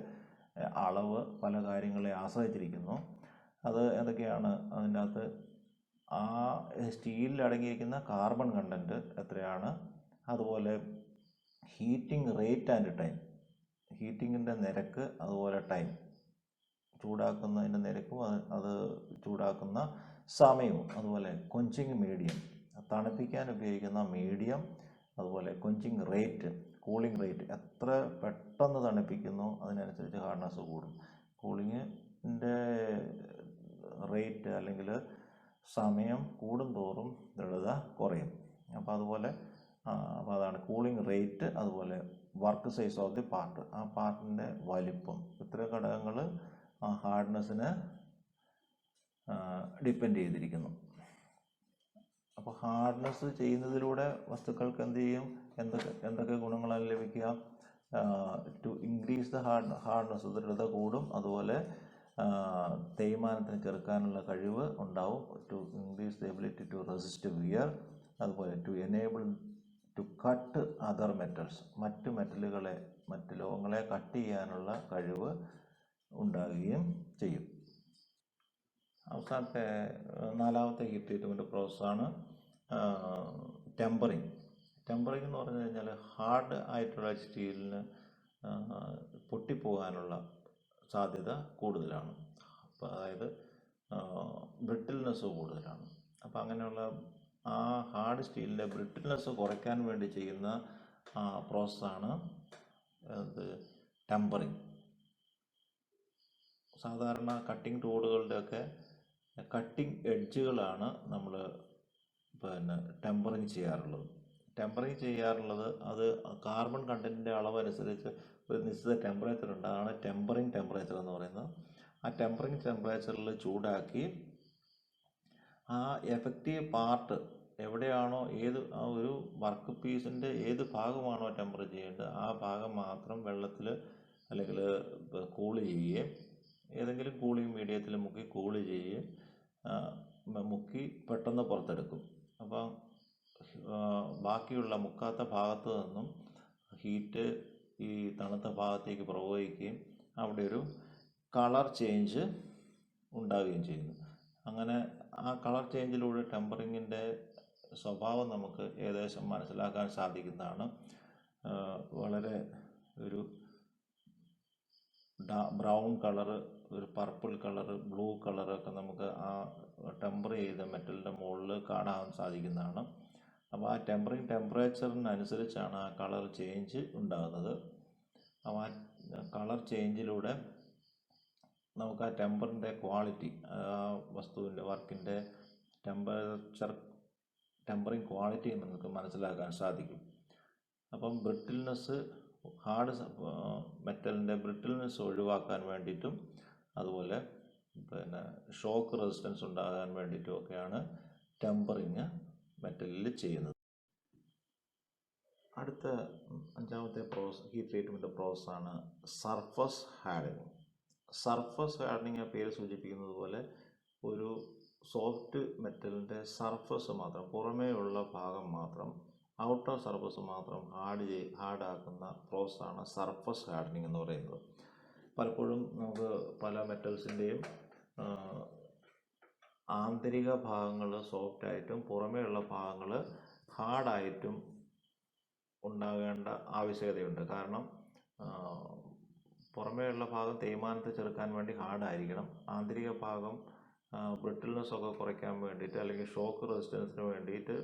[SPEAKER 1] അളവ് പല കാര്യങ്ങളെ ആശ്രയിച്ചിരിക്കുന്നു. അത് ഏതൊക്കെയാണ്? അതിൻ്റെ അകത്ത് ആ സ്റ്റീലിൽ അടങ്ങിയിരിക്കുന്ന കാർബൺ കണ്ടൻറ്റ് എത്രയാണ്, അതുപോലെ ഹീറ്റിംഗ് റേറ്റ് ആൻഡ് ടൈം, ഹീറ്റിങ്ങിൻ്റെ നിരക്ക്, അതുപോലെ ടൈം, ചൂടാക്കുന്നതിൻ്റെ നിരക്കും അത് ചൂടാക്കുന്ന സമയവും, അതുപോലെ കൊഞ്ചിങ് മീഡിയം, തണുപ്പിക്കാൻ ഉപയോഗിക്കുന്ന മീഡിയം, അതുപോലെ കൊഞ്ചിങ് റേറ്റ്, കൂളിംഗ് റേറ്റ്, എത്ര പെട്ടെന്ന് തണുപ്പിക്കുന്നു അതിനനുസരിച്ച് ഹാർഡ്നെസ് കൂടും. കൂളിങ്ങിൻ്റെ റേറ്റ് അല്ലെങ്കിൽ സമയം കൂടും തോറും ദൃഢത കുറയും. അപ്പോൾ അതാണ് കൂളിംഗ് റേറ്റ്, അതുപോലെ work size of the part, ആ പാർട്ടിൻ്റെ വലിപ്പം, ഇത്തരം ഘടകങ്ങൾ ആ ഹാർഡ്നെസ്സിനെ ഡിപ്പെൻഡ് ചെയ്തിരിക്കുന്നു. അപ്പോൾ ഹാർഡ്നെസ് ചെയ്യുന്നതിലൂടെ വസ്തുക്കൾക്ക് എന്ത് ചെയ്യും, എന്തൊക്കെ ഗുണങ്ങളാണ് ലഭിക്കുക? ടു ഇൻക്രീസ് ദ ഹാർഡ്നെസ്, ദൃഢത കൂടും, അതുപോലെ തേയ്മാനത്തിന് ചെറുക്കാനുള്ള കഴിവ് ഉണ്ടാവും, to increase the ability to resist wear, അതുപോലെ to enable to cut other metals, മറ്റ് ലോഹങ്ങളെ കട്ട് ചെയ്യാനുള്ള കഴിവ് ഉണ്ടാകുകയും ചെയ്യും. അവസാനത്തെ നാലാമത്തെ ഹീറ്റ് ട്രീറ്റ്മെൻറ്റ് പ്രോസസ്സാണ് ടെമ്പറിങ്. ടെമ്പറിങ് എന്ന് പറഞ്ഞു കഴിഞ്ഞാൽ ഹാർഡ് ആയിട്ടുള്ള സ്റ്റീലിന് പൊട്ടിപ്പോകാനുള്ള സാധ്യത കൂടുതലാണ്. അപ്പോൾ അതായത് ബ്രിട്ടിൽനെസ് കൂടുതലാണ്. അപ്പോൾ അങ്ങനെയുള്ള ആ ഹാർഡ് സ്റ്റീലിൻ്റെ ബ്രിട്ടിൽനെസ് കുറയ്ക്കാൻ വേണ്ടി ചെയ്യുന്ന പ്രോസസ്സാണ് ടെമ്പറിങ്. സാധാരണ കട്ടിംഗ് ടൂളുകളുടെയൊക്കെ കട്ടിംഗ് എഡ്ജുകളാണ് നമ്മൾ ടെമ്പറിങ് ചെയ്യാറുള്ളത്. അത് കാർബൺ കണ്ടൻറ്റിൻ്റെ അളവനുസരിച്ച് ഒരു നിശ്ചിത ടെമ്പറേച്ചർ ഉണ്ട്, അതാണ് ടെമ്പറിങ് ടെമ്പറേച്ചർ എന്ന് പറയുന്നത്. ആ ടെമ്പറിങ് ടെമ്പറേച്ചറിൽ ചൂടാക്കി ആ എഫക്റ്റീവ് പാർട്ട് എവിടെയാണോ, ആ ഒരു വർക്ക് പീസിൻ്റെ ഏത് ഭാഗമാണോ ടെമ്പർ ചെയ്യേണ്ടത് ആ ഭാഗം മാത്രം വെള്ളത്തിൽ അല്ലെങ്കിൽ കൂള് ചെയ്യുകയും ഏതെങ്കിലും കൂളിംഗ് മീഡിയത്തിൽ മുക്കി കൂള് ചെയ്യുകയും മുക്കി പെട്ടെന്ന് പുറത്തെടുക്കും. അപ്പം ബാക്കിയുള്ള മുക്കാത്ത ഭാഗത്ത് നിന്നും ഹീറ്റ് ഈ തണുത്ത ഭാഗത്തേക്ക് പ്രവഹിക്കുകയും അവിടെ ഒരു കളർ ചേഞ്ച് ഉണ്ടാവുകയും ചെയ്യുന്നു. അങ്ങനെ ആ കളർ ചേഞ്ചിലൂടെ ടെമ്പറിങ്ങിൻ്റെ സ്വഭാവം നമുക്ക് ഏകദേശം മനസ്സിലാക്കാൻ സാധിക്കുന്നതാണ്. വളരെ ഒരു ബ്രൗൺ കളറ്, ഒരു പർപ്പിൾ കളറ്, ബ്ലൂ കളറൊക്കെ നമുക്ക് ആ ടെമ്പർ ചെയ്ത മെറ്റലിൻ്റെ മുകളിൽ കാണാൻ സാധിക്കുന്നതാണ്. അപ്പോൾ ആ ടെമ്പറേച്ചറിനനുസരിച്ചാണ് ആ കളർ ചേഞ്ച് ഉണ്ടാകുന്നത്. അപ്പോൾ ആ കളർ ചേഞ്ചിലൂടെ നമുക്ക് ആ ടെമ്പറിൻ്റെ ക്വാളിറ്റി, വസ്തുവിൻ്റെ വർക്കിൻ്റെ ടെമ്പറിങ് ക്വാളിറ്റി നമുക്ക് മനസ്സിലാക്കാൻ സാധിക്കും. അപ്പം ബ്രിട്ടിൽനെസ്, ഹാർഡ് മെറ്റലിൻ്റെ ബ്രിട്ടിൽനെസ് ഒഴിവാക്കാൻ വേണ്ടിയിട്ടും അതുപോലെ പിന്നെ ഷോക്ക് റെസിസ്റ്റൻസ് ഉണ്ടാകാൻ വേണ്ടിയിട്ടും ഒക്കെയാണ് ടെമ്പറിങ് മെറ്റലിൽ ചെയ്യുന്നത്. അടുത്ത 5ാമത്തെ ഹീറ്റ് ട്രീറ്റ്മെൻറ്റ് പ്രോസസ്സാണ് സർഫസ് ഹാർഡനിങ്. സർഫസ് ഹാർഡനിങ് പേര് സൂചിപ്പിക്കുന്നത് പോലെ ഒരു സോഫ്റ്റ് മെറ്റലിൻ്റെ സർഫസ് മാത്രം, പുറമേ ഉള്ള ഭാഗം മാത്രം, ഔട്ടർ സർഫസ് മാത്രം ഹാർഡാക്കുന്ന പ്രോസസ്സാണ് സർഫസ് ഹാർഡനിങ് എന്ന് പറയുന്നത്. പലപ്പോഴും നമുക്ക് പല മെറ്റൽസിൻ്റെയും ആന്തരിക ഭാഗങ്ങൾ സോഫ്റ്റായിട്ടും പുറമേയുള്ള ഭാഗങ്ങൾ ഹാർഡായിട്ടും ഉണ്ടാകേണ്ട ആവശ്യകതയുണ്ട്. കാരണം പുറമേയുള്ള ഭാഗം തേയ്മാനത്തെ ചെറുക്കാൻ വേണ്ടി ഹാർഡായിരിക്കണം, ആന്തരിക ഭാഗം ബ്രിട്ടിൽനെസ് ഒക്കെ കുറയ്ക്കാൻ വേണ്ടിയിട്ട് അല്ലെങ്കിൽ ഷോക്ക് റെസിസ്റ്റൻസിന് വേണ്ടിയിട്ട്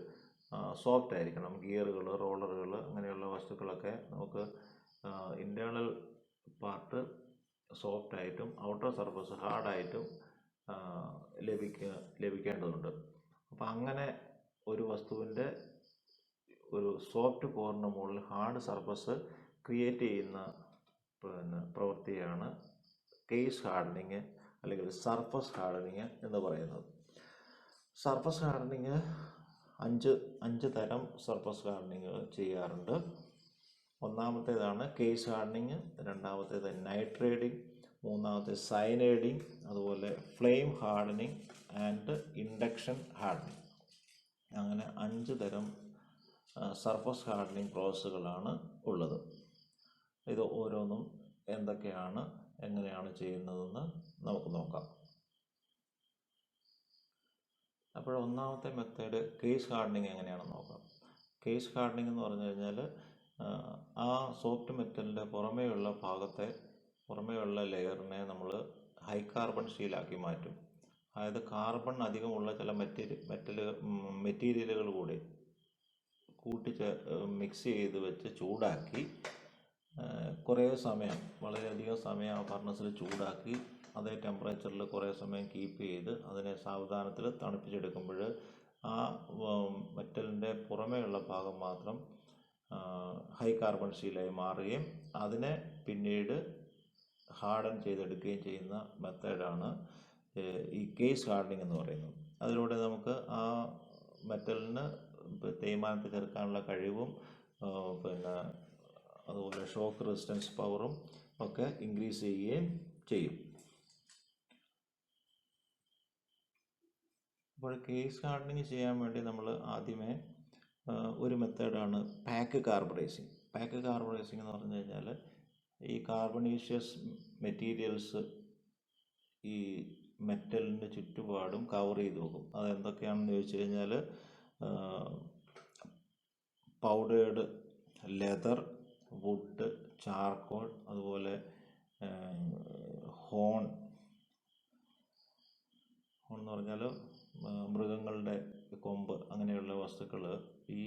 [SPEAKER 1] സോഫ്റ്റ് ആയിരിക്കണം. ഗിയറുകൾ, റോളറുകൾ, അങ്ങനെയുള്ള വസ്തുക്കളൊക്കെ നമുക്ക് ഇൻറ്റേർണൽ പാർട്ട് സോഫ്റ്റായിട്ടും ഔട്ടർ സർഫസ് ഹാർഡായിട്ടും ലഭിക്കേണ്ടതുണ്ട്. അപ്പോൾ അങ്ങനെ ഒരു വസ്തുവിൻ്റെ ഒരു സോഫ്റ്റ് കോറിന് മുകളിൽ ഹാർഡ് സർഫസ് ക്രിയേറ്റ് ചെയ്യുന്ന പ്രവൃത്തിയാണ് കേസ് ഹാർഡനിങ് അല്ലെങ്കിൽ സർഫസ് ഹാർഡനിങ് എന്ന് പറയുന്നത്. സർഫസ് ഹാർഡനിങ് അഞ്ച് തരം സർഫസ് ഹാർഡനിങ് ചെയ്യാറുണ്ട്. ഒന്നാമത്തേതാണ് കേസ് ഹാർഡനിങ്, രണ്ടാമത്തേത് നൈട്രേറ്റിംഗ്, മൂന്നാമത്തെ സയനൈഡിങ്, അതുപോലെ flame hardening and induction hardening. അങ്ങനെ 5 തരം സർഫസ് ഹാർഡനിങ് പ്രോസസ്സുകളാണ് ഉള്ളത്. ഇത് ഓരോന്നും എന്തൊക്കെയാണ്, എങ്ങനെയാണ് ചെയ്യുന്നതെന്ന് നമുക്ക് നോക്കാം. അപ്പോൾ ഒന്നാമത്തെ മെത്തേഡ് കേസ് ഹാർഡനിങ് എങ്ങനെയാണെന്ന് നോക്കാം. കേസ് ഹാർഡനിങ് എന്ന് പറഞ്ഞു കഴിഞ്ഞാൽ ആ സോഫ്റ്റ് മെറ്റലിൻ്റെ പുറമേയുള്ള ലെയറിനെ നമ്മൾ ഹൈ കാർബൺ സ്റ്റീലാക്കി മാറ്റും. അതായത് കാർബൺ അധികമുള്ള ചില മെറ്റീരിയലുകൾ കൂടി മിക്സ് ചെയ്ത് വെച്ച് ചൂടാക്കി കുറേ സമയം, വളരെയധികം സമയം ആ ഫർണസിൽ ചൂടാക്കി അതേ ടെമ്പറേച്ചറിൽ കുറേ സമയം കീപ്പ് ചെയ്ത് അതിനെ സാവധാനത്തിൽ തണുപ്പിച്ചെടുക്കുമ്പോൾ ആ മെറ്റലിൻ്റെ പുറമേയുള്ള ഭാഗം മാത്രം ഹൈ കാർബൺ സ്റ്റീലായി മാറുകയും അതിനെ പിന്നീട് ഹാർഡൻ ചെയ്തെടുക്കുകയും ചെയ്യുന്ന മെത്തേഡാണ് ഈ കേസ് ഹാർഡനിങ് എന്ന് പറയുന്നത്. അതിലൂടെ നമുക്ക് ആ മെറ്റലിന് തേയ്മാനത്തെ ചെറുക്കാനുള്ള കഴിവും അതുപോലെ ഷോക്ക് റെസിസ്റ്റൻസ് പവറും ഒക്കെ ഇൻക്രീസ് ചെയ്യുകയും ചെയ്യും. അപ്പോൾ കേസ് ഹാർഡനിങ് ചെയ്യാൻ വേണ്ടി നമ്മൾ ആദ്യമേ ഒരു മെത്തേഡാണ് പാക്ക് കാർബണൈസിങ്. പാക്ക് കാർബണൈസിങ് എന്ന് പറഞ്ഞു കഴിഞ്ഞാൽ ഈ കാർബണീഷ്യസ് മെറ്റീരിയൽസ് ഈ മെറ്റലിൻ്റെ ചുറ്റുപാടും കവർ ചെയ്ത് വെക്കും. അതെന്തൊക്കെയാണെന്ന് ചോദിച്ചു കഴിഞ്ഞാൽ പൗഡേർഡ് ലെതർ, വുഡ്, ചാർക്കോൾ, അതുപോലെ ഹോൺ എന്ന് പറഞ്ഞാൽ മൃഗങ്ങളുടെ കൊമ്പ്, അങ്ങനെയുള്ള വസ്തുക്കൾ ഈ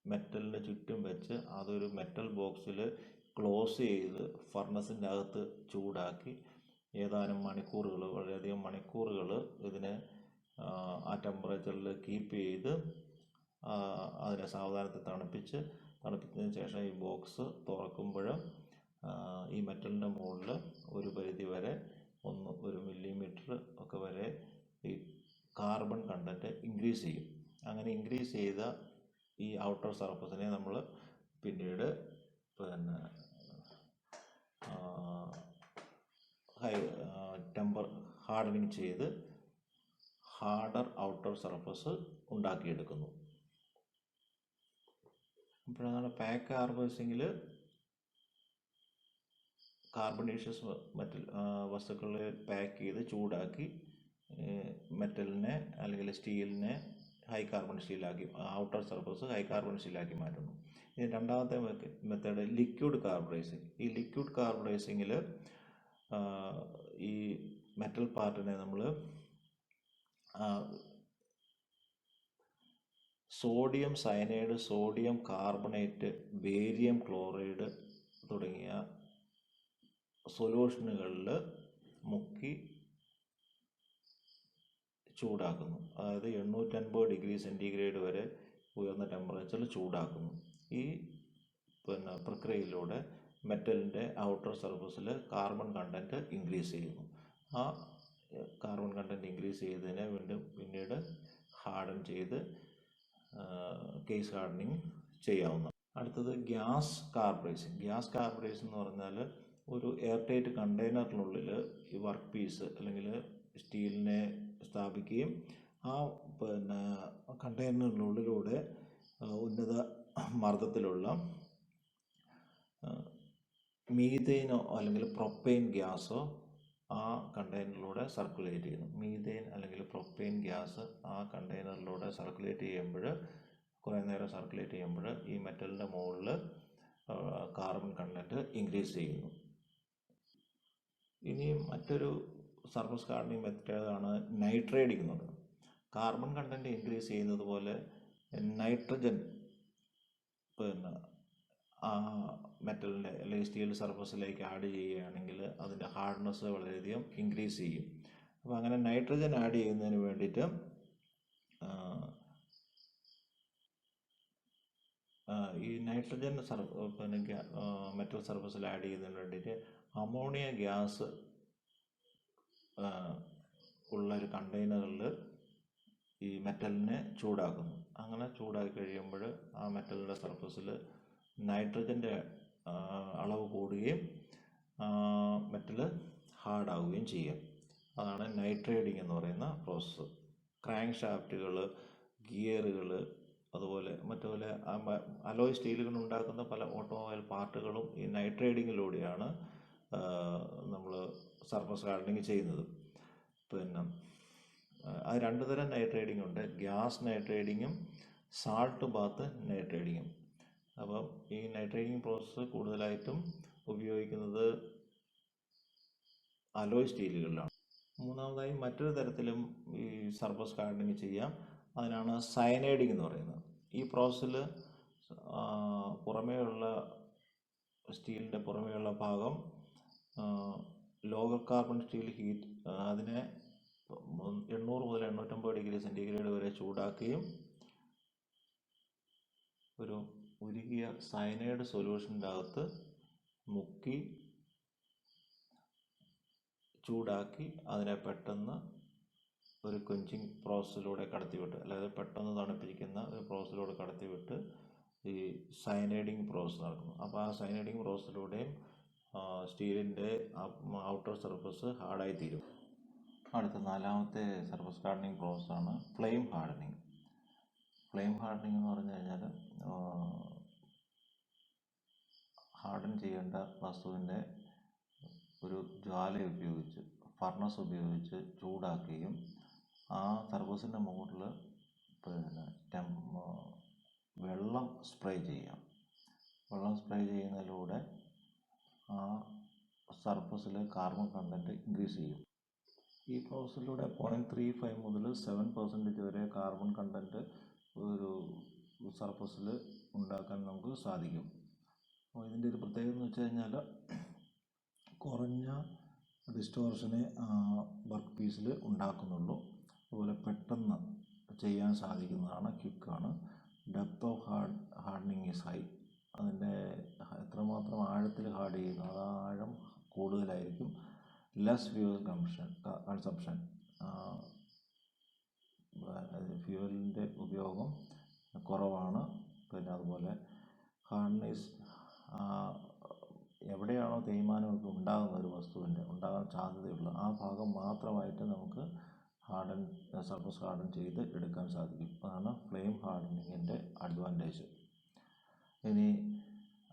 [SPEAKER 1] മെറ്റലിന് ചുറ്റും വെച്ച് അതൊരു മെറ്റൽ ബോക്സിൽ ക്ലോസ് ചെയ്ത് ഫർണസിൻ്റെ അകത്ത് ചൂടാക്കി ഏതാനും മണിക്കൂറുകൾ, വളരെയധികം മണിക്കൂറുകൾ ഇതിനെ ആ ടെമ്പറേച്ചറിൽ കീപ്പ് ചെയ്ത് അതിനെ സാവധാനത്തിൽ തണുപ്പിച്ചതിന് ശേഷം ഈ ബോക്സ് തുറക്കുമ്പോൾ ഈ മെറ്റലിൻ്റെ മുകളിൽ ഒരു പരിധി വരെ 1 മില്ലിമീറ്റർ ഒക്കെ വരെ ഈ കാർബൺ കണ്ടൻറ്റ് ഇൻക്രീസ് ചെയ്യും. അങ്ങനെ ഇൻക്രീസ് ചെയ്ത ഈ ഔട്ടർ സർഫസിനെ നമ്മൾ പിന്നീട് ഹാർഡനിങ് ചെയ്ത് ഹാർഡർ ഔട്ടർ സർഫസ് ഉണ്ടാക്കിയെടുക്കുന്നു. അപ്പോഴാണ് പാക്ക് കാർബേഴ്സിങ്ങിൽ കാർബണീഷ്യസ് മെറ്റൽ വസ്തുക്കളെ പാക്ക് ചെയ്ത് ചൂടാക്കി മെറ്റലിനെ അല്ലെങ്കിൽ സ്റ്റീലിനെ ഹൈ കാർബൺ സ്റ്റീലാക്കി, ഔട്ടർ സർഫസ് ഹൈ കാർബൺ സ്റ്റീലാക്കി മാറ്റുന്നു. ഇനി രണ്ടാമത്തെ മെത്തേഡ് ലിക്വിഡ് കാർബറൈസിങ്. ഈ ലിക്വിഡ് കാർബറൈസിങ്ങിൽ ഈ മെറ്റൽ പാർട്ടിനെ നമ്മൾ sodium cyanide, sodium carbonate, barium chloride തുടങ്ങിയ സൊല്യൂഷനുകളിൽ മുക്കി ചൂടാക്കുന്നു. അതായത് 850 ഡിഗ്രി സെൻറ്റിഗ്രേഡ് വരെ ഉയർന്ന ടെമ്പറേച്ചറിൽ ചൂടാക്കുന്നു. ഈ പ്രക്രിയയിലൂടെ മെറ്റലിൻ്റെ ഔട്ടർ സർഫസിൽ കാർബൺ കണ്ടൻറ്റ് ഇൻക്രീസ് ചെയ്യുന്നു. ആ കാർബൺ കണ്ടൻറ്റ് ഇൻക്രീസ് ചെയ്തതിനെ പിന്നീട് ഹാർഡൻ ചെയ്ത് കേസ് ഹാർഡനിങ് ചെയ്യാവുന്ന. അടുത്തത് ഗ്യാസ് കാർബറൈസിങ്. ഗ്യാസ് കാർബറൈസിങ് എന്ന് പറഞ്ഞാൽ ഒരു എയർ ടൈറ്റ് കണ്ടെയ്നറിനുള്ളിൽ ഈ വർക്ക് പീസ് അല്ലെങ്കിൽ സ്റ്റീലിനെ സ്ഥാപിക്കുകയും ആ കണ്ടെയ്നറിനുള്ളിലൂടെ ഉന്നത മർദ്ദത്തിലുള്ള മീഥെയിനോ അല്ലെങ്കിൽ പ്രൊപ്പെയിൻ ഗ്യാസോ ആ കണ്ടെയ്നറിലൂടെ സർക്കുലേറ്റ് ചെയ്യുന്നു. മീഥെയിൻ അല്ലെങ്കിൽ പ്രൊപ്പെയിൻ ഗ്യാസ് ആ കണ്ടെയ്നറിലൂടെ സർക്കുലേറ്റ് ചെയ്യുമ്പോൾ, കുറേ നേരം സർക്കുലേറ്റ് ചെയ്യുമ്പോൾ ഈ മെറ്റലിൻ്റെ മുകളിൽ കാർബൺ കണ്ടൻറ്റ് ഇൻക്രീസ് ചെയ്യുന്നു. ഇനി മറ്റൊരു സർഫസ് ഹാർഡനിങ് മെത്തേഡാണ് നൈട്രേറ്റിംഗ് എന്ന് പറയുന്നത്. കാർബൺ കണ്ടൻറ്റ് ഇൻക്രീസ് ചെയ്യുന്നത് പോലെ നൈട്രജൻ ആ മെറ്റലിൻ്റെ അല്ലെങ്കിൽ സ്റ്റീൽ സർഫസിലേക്ക് ആഡ് ചെയ്യുകയാണെങ്കിൽ അതിൻ്റെ ഹാർഡ്നെസ് വളരെയധികം ഇൻക്രീസ് ചെയ്യും. അപ്പോൾ അങ്ങനെ നൈട്രജൻ ആഡ് ചെയ്യുന്നതിന് വേണ്ടിയിട്ട് ഈ നൈട്രജൻ മെറ്റൽ സർഫസിൽ ആഡ് ചെയ്യുന്നതിന് വേണ്ടിയിട്ട് അമോണിയ ഗ്യാസ് ഉള്ളൊരു കണ്ടെയ്നറിൽ ഈ മെറ്റലിനെ ചൂടാക്കുന്നു. അങ്ങനെ ചൂടാക്കി കഴിയുമ്പോൾ ആ മെറ്റലിൻ്റെ സർഫസിൽ നൈട്രജൻ്റെ അളവ് കൂടുകയും മെറ്റൽ ഹാർഡാവുകയും ചെയ്യും. അതാണ് നൈട്രേറ്റിംഗ് എന്ന് പറയുന്ന പ്രോസസ്സ്. ക്രാങ്ക് ഷാഫ്റ്റുകൾ, ഗിയറുകൾ, അതുപോലെ മറ്റുപോലെ അലോയ് സ്റ്റീലുകൾ ഉണ്ടാക്കുന്ന പല ഓട്ടോമൊബൈൽ പാർട്ടുകളും ഈ നൈട്രേറ്റിങ്ങിലൂടെയാണ് നമ്മൾ സർഫസ് ഹാർഡനിങ് ചെയ്യുന്നത്. അത് രണ്ട് തരം നൈട്രേറ്റിംഗ് ഉണ്ട്. ഗ്യാസ് നൈട്രേറ്റിങ്ങും സാൾട്ട് ബാത്ത് നൈട്രേറ്റിങ്ങും. അപ്പം ഈ നൈട്രേറ്റിംഗ് പ്രോസസ്സ് കൂടുതലായിട്ടും ഉപയോഗിക്കുന്നത് അലോയ് സ്റ്റീലുകളിലാണ്. മൂന്നാമതായി മറ്റൊരു തരത്തിലും ഈ സർഫസ് ഹാർഡനിങ് ചെയ്യാം. അതിനാണ് സയനൈഡിങ് എന്ന് പറയുന്നത്. ഈ പ്രോസസ്സിൽ പുറമേയുള്ള സ്റ്റീലിൻ്റെ പുറമേയുള്ള ഭാഗം ലോവർ കാർബൺ സ്റ്റീൽ ഹീറ്റ് അതിനെ 800 മുതൽ 850 ഡിഗ്രി സെൻറ്റിഗ്രേഡ് വരെ ചൂടാക്കുകയും ഒരു ഉരുകിയ സയനൈഡ് സൊല്യൂഷൻ്റെ അകത്ത് മുക്കി ചൂടാക്കി അതിനെ പെട്ടെന്ന് ഒരു ക്വെഞ്ചിങ് പ്രോസസ്സിലൂടെ കടത്തിവിട്ട്, അതായത് പെട്ടെന്ന് തണുപ്പിക്കുന്ന ഒരു പ്രോസസ്സിലൂടെ കടത്തിവിട്ട് ഈ സയനൈഡിങ് പ്രോസസ്സ് നടക്കുന്നു. അപ്പോൾ ആ സയനൈഡിങ് പ്രോസസ്സിലൂടെയും സ്റ്റീലിൻ്റെ ഔട്ടർ സർഫസ് ഹാർഡായി തീരും. അടുത്ത നാലാമത്തെ സർഫസ് ഹാർഡനിങ് പ്രോസസ്സാണ് ഫ്ലെയിം ഹാർഡനിങ്. ഫ്ലെയിം ഹാർഡനിങ് എന്ന് പറഞ്ഞു കഴിഞ്ഞാൽ ഹാർഡൻ ചെയ്യേണ്ട വസ്തുവിൻ്റെ ഒരു ജ്വാല ഉപയോഗിച്ച്, ഫർണസ് ഉപയോഗിച്ച് ചൂടാക്കുകയും ആ സർഫസിൻ്റെ മുകളിൽ വെള്ളം സ്പ്രേ ചെയ്യാം. വെള്ളം സ്പ്രേ ചെയ്യുന്നതിലൂടെ ആ സർഫസിൽ കാർബൺ കണ്ടൻറ്റ് ഇൻക്രീസ് ചെയ്യും. ഈ പ്രോസസ്സിലൂടെ 0.35 മുതൽ 7% വരെ കാർബൺ കണ്ടൻറ്റ് ഒരു സർഫസിൽ ഉണ്ടാക്കാൻ നമുക്ക് സാധിക്കും. അപ്പോൾ ഇതിൻ്റെ ഒരു പ്രത്യേകത എന്ന് വെച്ച് കഴിഞ്ഞാൽ കുറഞ്ഞ ഡിസ്റ്റോർഷനെ വർക്ക് പീസിൽ ഉണ്ടാക്കുന്നുള്ളൂ. അതുപോലെ പെട്ടെന്ന് ചെയ്യാൻ സാധിക്കുന്നതാണ്, ക്വിക്കാണ്. Depth of hardening is high. അതിൻ്റെ എത്രമാത്രം ആഴത്തിൽ ഹാർഡ് ചെയ്യുന്നു അത് ആ ആഴം കൂടുതലായിരിക്കും. ലെസ് ഫ്യൂവൽ കൺസംപ്ഷൻ, ഫ്യൂവലിൻ്റെ ഉപയോഗം കുറവാണ്. പിന്നെ അതുപോലെ ഹാർഡ്നെസ്, എവിടെയാണോ തേയ്മാനമൊക്കെ ഉണ്ടാകുന്ന ഒരു വസ്തുവിൻ്റെ ഉണ്ടാകാൻ സാധ്യതയുള്ള ആ ഭാഗം മാത്രമായിട്ട് നമുക്ക് സർഫസ് ഹാർഡൻ ചെയ്ത് എടുക്കാൻ സാധിക്കും. അതാണ് ഫ്ലെയിം ഹാർഡനിങ്ങിൻ്റെ അഡ്വാൻറ്റേജ്. ഇനി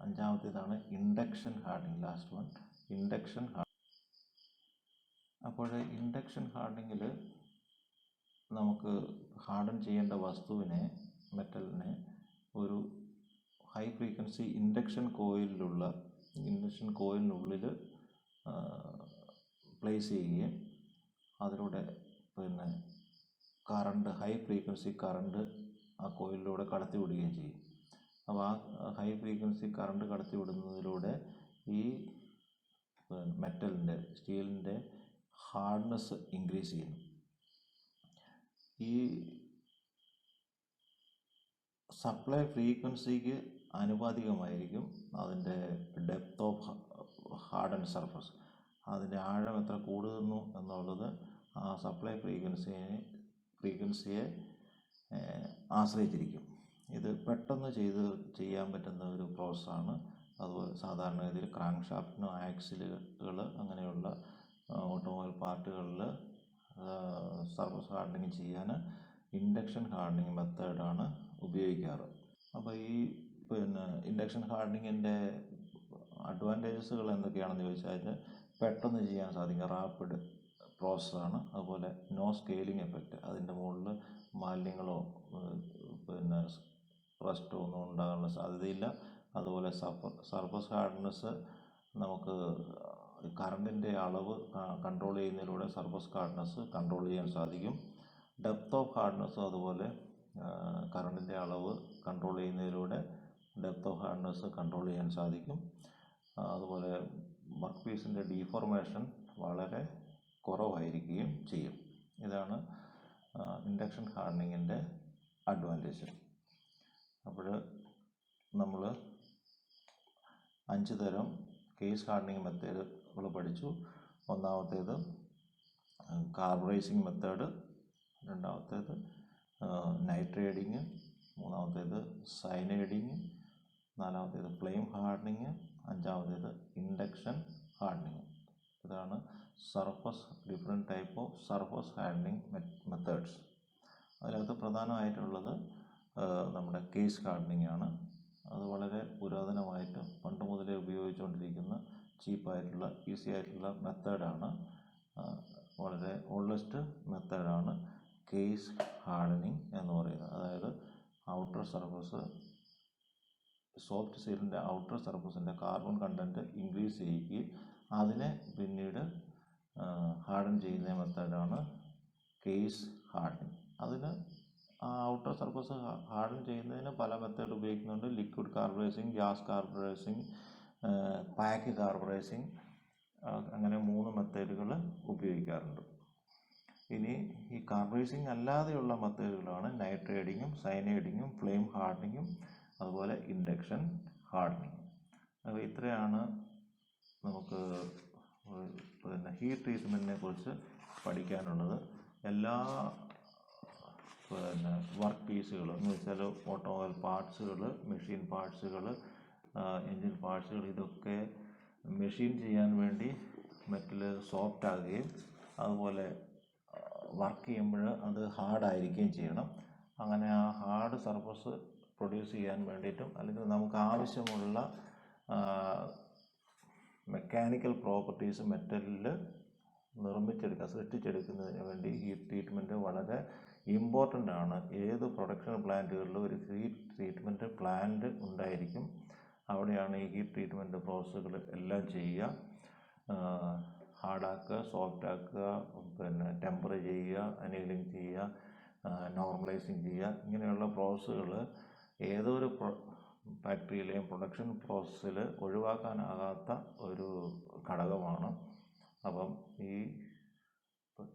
[SPEAKER 1] അഞ്ചാമത്തേതാണ് induction hardening. Last one induction അപ്പോൾ ഇൻഡക്ഷൻ ഹാർഡനിങ്ങിൽ നമുക്ക് ഹാർഡൻ ചെയ്യേണ്ട വസ്തുവിനെ, മെറ്റലിനെ ഒരു ഹൈ ഫ്രീക്വൻസി ഇൻഡക്ഷൻ കോയിലിനുള്ളിൽ പ്ലേസ് ചെയ്യുകയും അതിലൂടെ പിന്നെ കറണ്ട്, ഹൈ ഫ്രീക്വൻസി കറണ്ട് ആ കോയിലിലൂടെ കടത്തിവിടുകയും ചെയ്യും. അപ്പോൾ ആ ഹൈ ഫ്രീക്വൻസി കറണ്ട് കടത്തിവിടുന്നതിലൂടെ ഈ മെറ്റലിൻ്റെ, സ്റ്റീലിൻ്റെ ഹാർഡ്നെസ് ഇൻക്രീസ് ചെയ്യുന്നു. ഈ സപ്ലൈ ഫ്രീക്വൻസിക്ക് ആനുപാതികമായിരിക്കും അതിൻ്റെ ഡെപ്ത് ഓഫ് ഹാർഡൻ സർഫസ്. അതിൻ്റെ ആഴം എത്ര കൂടുന്നു എന്നുള്ളത് ആ സപ്ലൈ ഫ്രീക്വൻസിയെ ആശ്രയിച്ചിരിക്കും. ഇത് പെട്ടെന്ന് ചെയ്യാൻ പറ്റുന്ന ഒരു പ്രോസസ്സാണ്. അതുപോലെ സാധാരണഗതിയിൽ ക്രാങ്ക് ഷാഫ്റ്റിനും ആക്സിലുകൾ അങ്ങനെയുള്ള ഓട്ടോമൊബൈൽ പാർട്ടുകളിൽ സർഫസ് ഹാർഡനിങ് ചെയ്യാൻ ഇൻഡക്ഷൻ ഹാർഡനിങ് മെത്തേഡാണ് ഉപയോഗിക്കാറ്. അപ്പോൾ ഈ ഇൻഡക്ഷൻ ഹാർഡനിങ്ങിൻ്റെ അഡ്വാൻറ്റേജസുകൾ എന്തൊക്കെയാണെന്ന് ചോദിച്ചാൽ, പെട്ടെന്ന് ചെയ്യാൻ സാധിക്കും, റാപ്പിഡ് പ്രോസസ്സാണ്. അതുപോലെ നോ സ്കെയിലിംഗ് എഫക്റ്റ്, അതിൻ്റെ മുകളിൽ മാലിന്യങ്ങളോ റസ്റ്റോ ഒന്നും ഉണ്ടാകാനുള്ള സാധ്യതയില്ല. അതുപോലെ സർഫസ് ഹാർഡ്നെസ് നമുക്ക് കറണ്ടിൻ്റെ അളവ് കൺട്രോൾ ചെയ്യുന്നതിലൂടെ സർഫസ് ഹാർഡ്നെസ് കൺട്രോൾ ചെയ്യാൻ സാധിക്കും. ഡെപ്ത് ഓഫ് ഹാർഡ്നെസ്സും അതുപോലെ കറണ്ടിൻ്റെ അളവ് കൺട്രോൾ ചെയ്യുന്നതിലൂടെ ഡെപ്ത് ഓഫ് ഹാർഡ്നെസ് കൺട്രോൾ ചെയ്യാൻ സാധിക്കും. അതുപോലെ വർക്ക് പീസിൻ്റെ ഡീഫോർമേഷൻ വളരെ കുറവായിരിക്കുകയും ചെയ്യും. ഇതാണ് ഇൻഡക്ഷൻ ഹാർഡനിങ്ങിൻ്റെ അഡ്വാൻറ്റേജ്. അപ്പോൾ നമ്മൾ 5 തരം കേസ് ഹാർഡനിങ് മെത്തേഡുകൾ പഠിച്ചു. ഒന്നാമത്തേത് കാർബറൈസിങ് മെത്തേഡ്, രണ്ടാമത്തേത് നൈട്രേറ്റിങ്, മൂന്നാമത്തേത് സയനൈഡിങ്, നാലാമത്തേത് ഫ്ലെയിം ഹാർഡനിങ്, അഞ്ചാമത്തേത് ഇൻഡക്ഷൻ ഹാർഡനിങ്. ഇതാണ് different type of surface hardening methods. അതിനകത്ത് പ്രധാനമായിട്ടുള്ളത് നമ്മുടെ കേസ് ഹാർഡനിങ് ആണ്. അത് വളരെ പുരാതനമായിട്ട് പണ്ട് മുതലേ ഉപയോഗിച്ചുകൊണ്ടിരിക്കുന്ന ചീപ്പായിട്ടുള്ള, ഈസി ആയിട്ടുള്ള മെത്തേഡാണ്. വളരെ ഓൾഡസ്റ്റ് മെത്തേഡാണ് കേസ് ഹാർഡനിങ് എന്ന് പറയുന്നത്. അതായത് ഔട്ടർ സർഫസ്, സോഫ്റ്റ് സ്റ്റീലിൻ്റെ ഔട്ടർ സർഫസിൻ്റെ കാർബൺ കണ്ടൻറ്റ് ഇൻക്രീസ് ചെയ്യുകയും അതിനെ പിന്നീട് ഹാർഡൻ ചെയ്യുന്ന മെത്തേഡാണ് കേസ് ഹാർഡനിങ്. അതിന് ആ ഔട്ടർ സർഫസ് ഹാർഡൻ ചെയ്യുന്നതിന് പല മെത്തേഡ് ഉപയോഗിക്കുന്നുണ്ട്. Liquid carburising, gas carburising, pack carburising, അങ്ങനെ 3 മെത്തേഡുകൾ ഉപയോഗിക്കാറുണ്ട്. ഇനി ഈ കാർബറൈസിങ് അല്ലാതെയുള്ള മെത്തേഡുകളാണ് നൈട്രേറ്റിങ്ങും സയനൈഡിങ്ങും ഫ്ലെയിം ഹാർഡനിങ്ങും അതുപോലെ ഇൻഡക്ഷൻ ഹാർഡനിങ്. അപ്പോൾ ഇത്രയാണ് നമുക്ക് ഹീറ്റ് ട്രീറ്റ്മെൻറ്റിനെ കുറിച്ച് പഠിക്കാനുള്ളത്. എല്ലാ വർക്ക് പീസുകൾ എന്ന് വെച്ചാൽ ഓട്ടോമൊബൈൽ പാർട്സുകൾ, മെഷീൻ പാർട്സുകൾ, എൻജിൻ പാർട്സുകൾ, ഇതൊക്കെ മെഷീൻ ചെയ്യാൻ വേണ്ടി മെറ്റൽ സോഫ്റ്റ് ആകുകയും അതുപോലെ വർക്ക് ചെയ്യുമ്പോൾ അത് ഹാർഡായിരിക്കുകയും ചെയ്യണം. അങ്ങനെ ആ ഹാർഡ് സർഫസ് പ്രൊഡ്യൂസ് ചെയ്യാൻ വേണ്ടിയിട്ടും അല്ലെങ്കിൽ നമുക്ക് ആവശ്യമുള്ള മെക്കാനിക്കൽ പ്രോപ്പർട്ടീസ് മെറ്റലിൽ സൃഷ്ടിച്ചെടുക്കുന്നതിന് വേണ്ടി ഹീറ്റ് ട്രീറ്റ്മെൻറ്റ് വളരെ ഇമ്പോർട്ടൻ്റ് ആണ്. ഏത് പ്രൊഡക്ഷൻ പ്ലാന്റുകളിലും ഒരു ഹീറ്റ് ട്രീറ്റ്മെൻറ്റ് പ്ലാന്റ് ഉണ്ടായിരിക്കും. അവിടെയാണ് ഈ ഹീറ്റ് ട്രീറ്റ്മെൻറ്റ് പ്രോസസ്സുകൾ എല്ലാം ചെയ്യുക. ഹാർഡാക്കുക, സോഫ്റ്റ് ആക്കുക, ടെമ്പർ ചെയ്യുക, അനീലിംഗ് ചെയ്യുക, നോർമലൈസിങ് ചെയ്യുക, ഇങ്ങനെയുള്ള പ്രോസസ്സുകൾ ഏതൊരു ഫാക്ടറിയിലെയും പ്രൊഡക്ഷൻ പ്രോസസ്സിൽ ഒഴിവാക്കാനാകാത്ത ഒരു ഘടകമാണ്. അപ്പം ഈ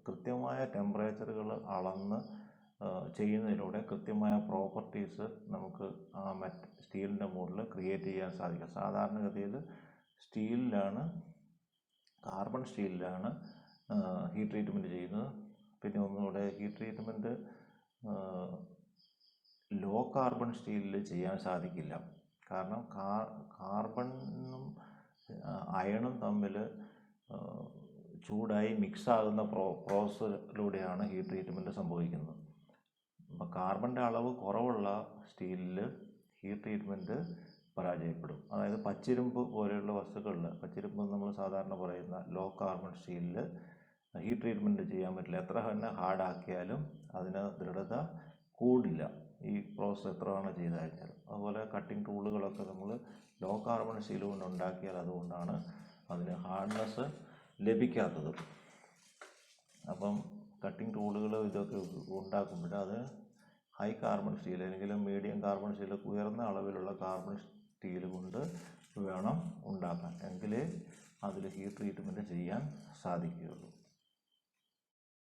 [SPEAKER 1] കൃത്യമായ ടെമ്പറേച്ചറുകൾ അളന്ന് ചെയ്യുന്നതിലൂടെ കൃത്യമായ പ്രോപ്പർട്ടീസ് നമുക്ക് ആ സ്റ്റീലിൻ്റെ മുകളിൽ ക്രിയേറ്റ് ചെയ്യാൻ സാധിക്കും. സാധാരണഗതിയിൽ കാർബൺ സ്റ്റീലിലാണ് ഹീറ്റ് ട്രീറ്റ്മെൻറ്റ് ചെയ്യുന്നത്. പിന്നെ ഒന്നുകൂടെ ഹീറ്റ് ട്രീറ്റ്മെൻറ്റ് ലോ കാർബൺ സ്റ്റീലിൽ ചെയ്യാൻ സാധിക്കില്ല. കാരണം കാർബണും അയണും തമ്മിൽ ചൂടായി മിക്സാകുന്ന പ്രോസസ്സിലൂടെയാണ് ഹീറ്റ് ട്രീറ്റ്മെൻറ്റ് സംഭവിക്കുന്നത്. അപ്പോൾ കാർബണിൻ്റെ അളവ് കുറവുള്ള സ്റ്റീലിൽ ഹീറ്റ് ട്രീറ്റ്മെൻറ്റ് പരാജയപ്പെടും. അതായത് പച്ചിരുമ്പ് പോലെയുള്ള വസ്തുക്കളിൽ, പച്ചിരുമ്പ് നമ്മൾ സാധാരണ പറയുന്ന ലോ കാർബൺ സ്റ്റീലിൽ ഹീറ്റ് ട്രീറ്റ്മെൻറ്റ് ചെയ്യാൻ പറ്റില്ല. എത്ര തന്നെ ഹാർഡാക്കിയാലും അതിന് ദൃഢത കൂടില്ല, ഈ പ്രോസസ്സ് എത്ര തവണ ചെയ്ത് കഴിഞ്ഞാലും. അതുപോലെ കട്ടിംഗ് ടൂളുകളൊക്കെ നമ്മൾ ലോ കാർബൺ സ്റ്റീൽ കൊണ്ട് ഉണ്ടാക്കിയാൽ അതുകൊണ്ടാണ് അതിന് ഹാർഡ്നെസ് ലഭിക്കാത്തത്. അപ്പം കട്ടിംഗ് ടൂളുകൾ ഇതൊക്കെ ഉണ്ടാക്കുമ്പോൾ അത് ഹൈ കാർബൺ സ്റ്റീൽ അല്ലെങ്കിൽ മീഡിയം കാർബൺ സ്റ്റീൽ, ഉയർന്ന അളവിലുള്ള കാർബൺ സ്റ്റീൽ കൊണ്ട് വേണം ഉണ്ടാക്കാൻ, എങ്കിലേ അതിൽ ഹീറ്റ് ട്രീറ്റ്മെൻറ്റ് ചെയ്യാൻ സാധിക്കുകയുള്ളൂ.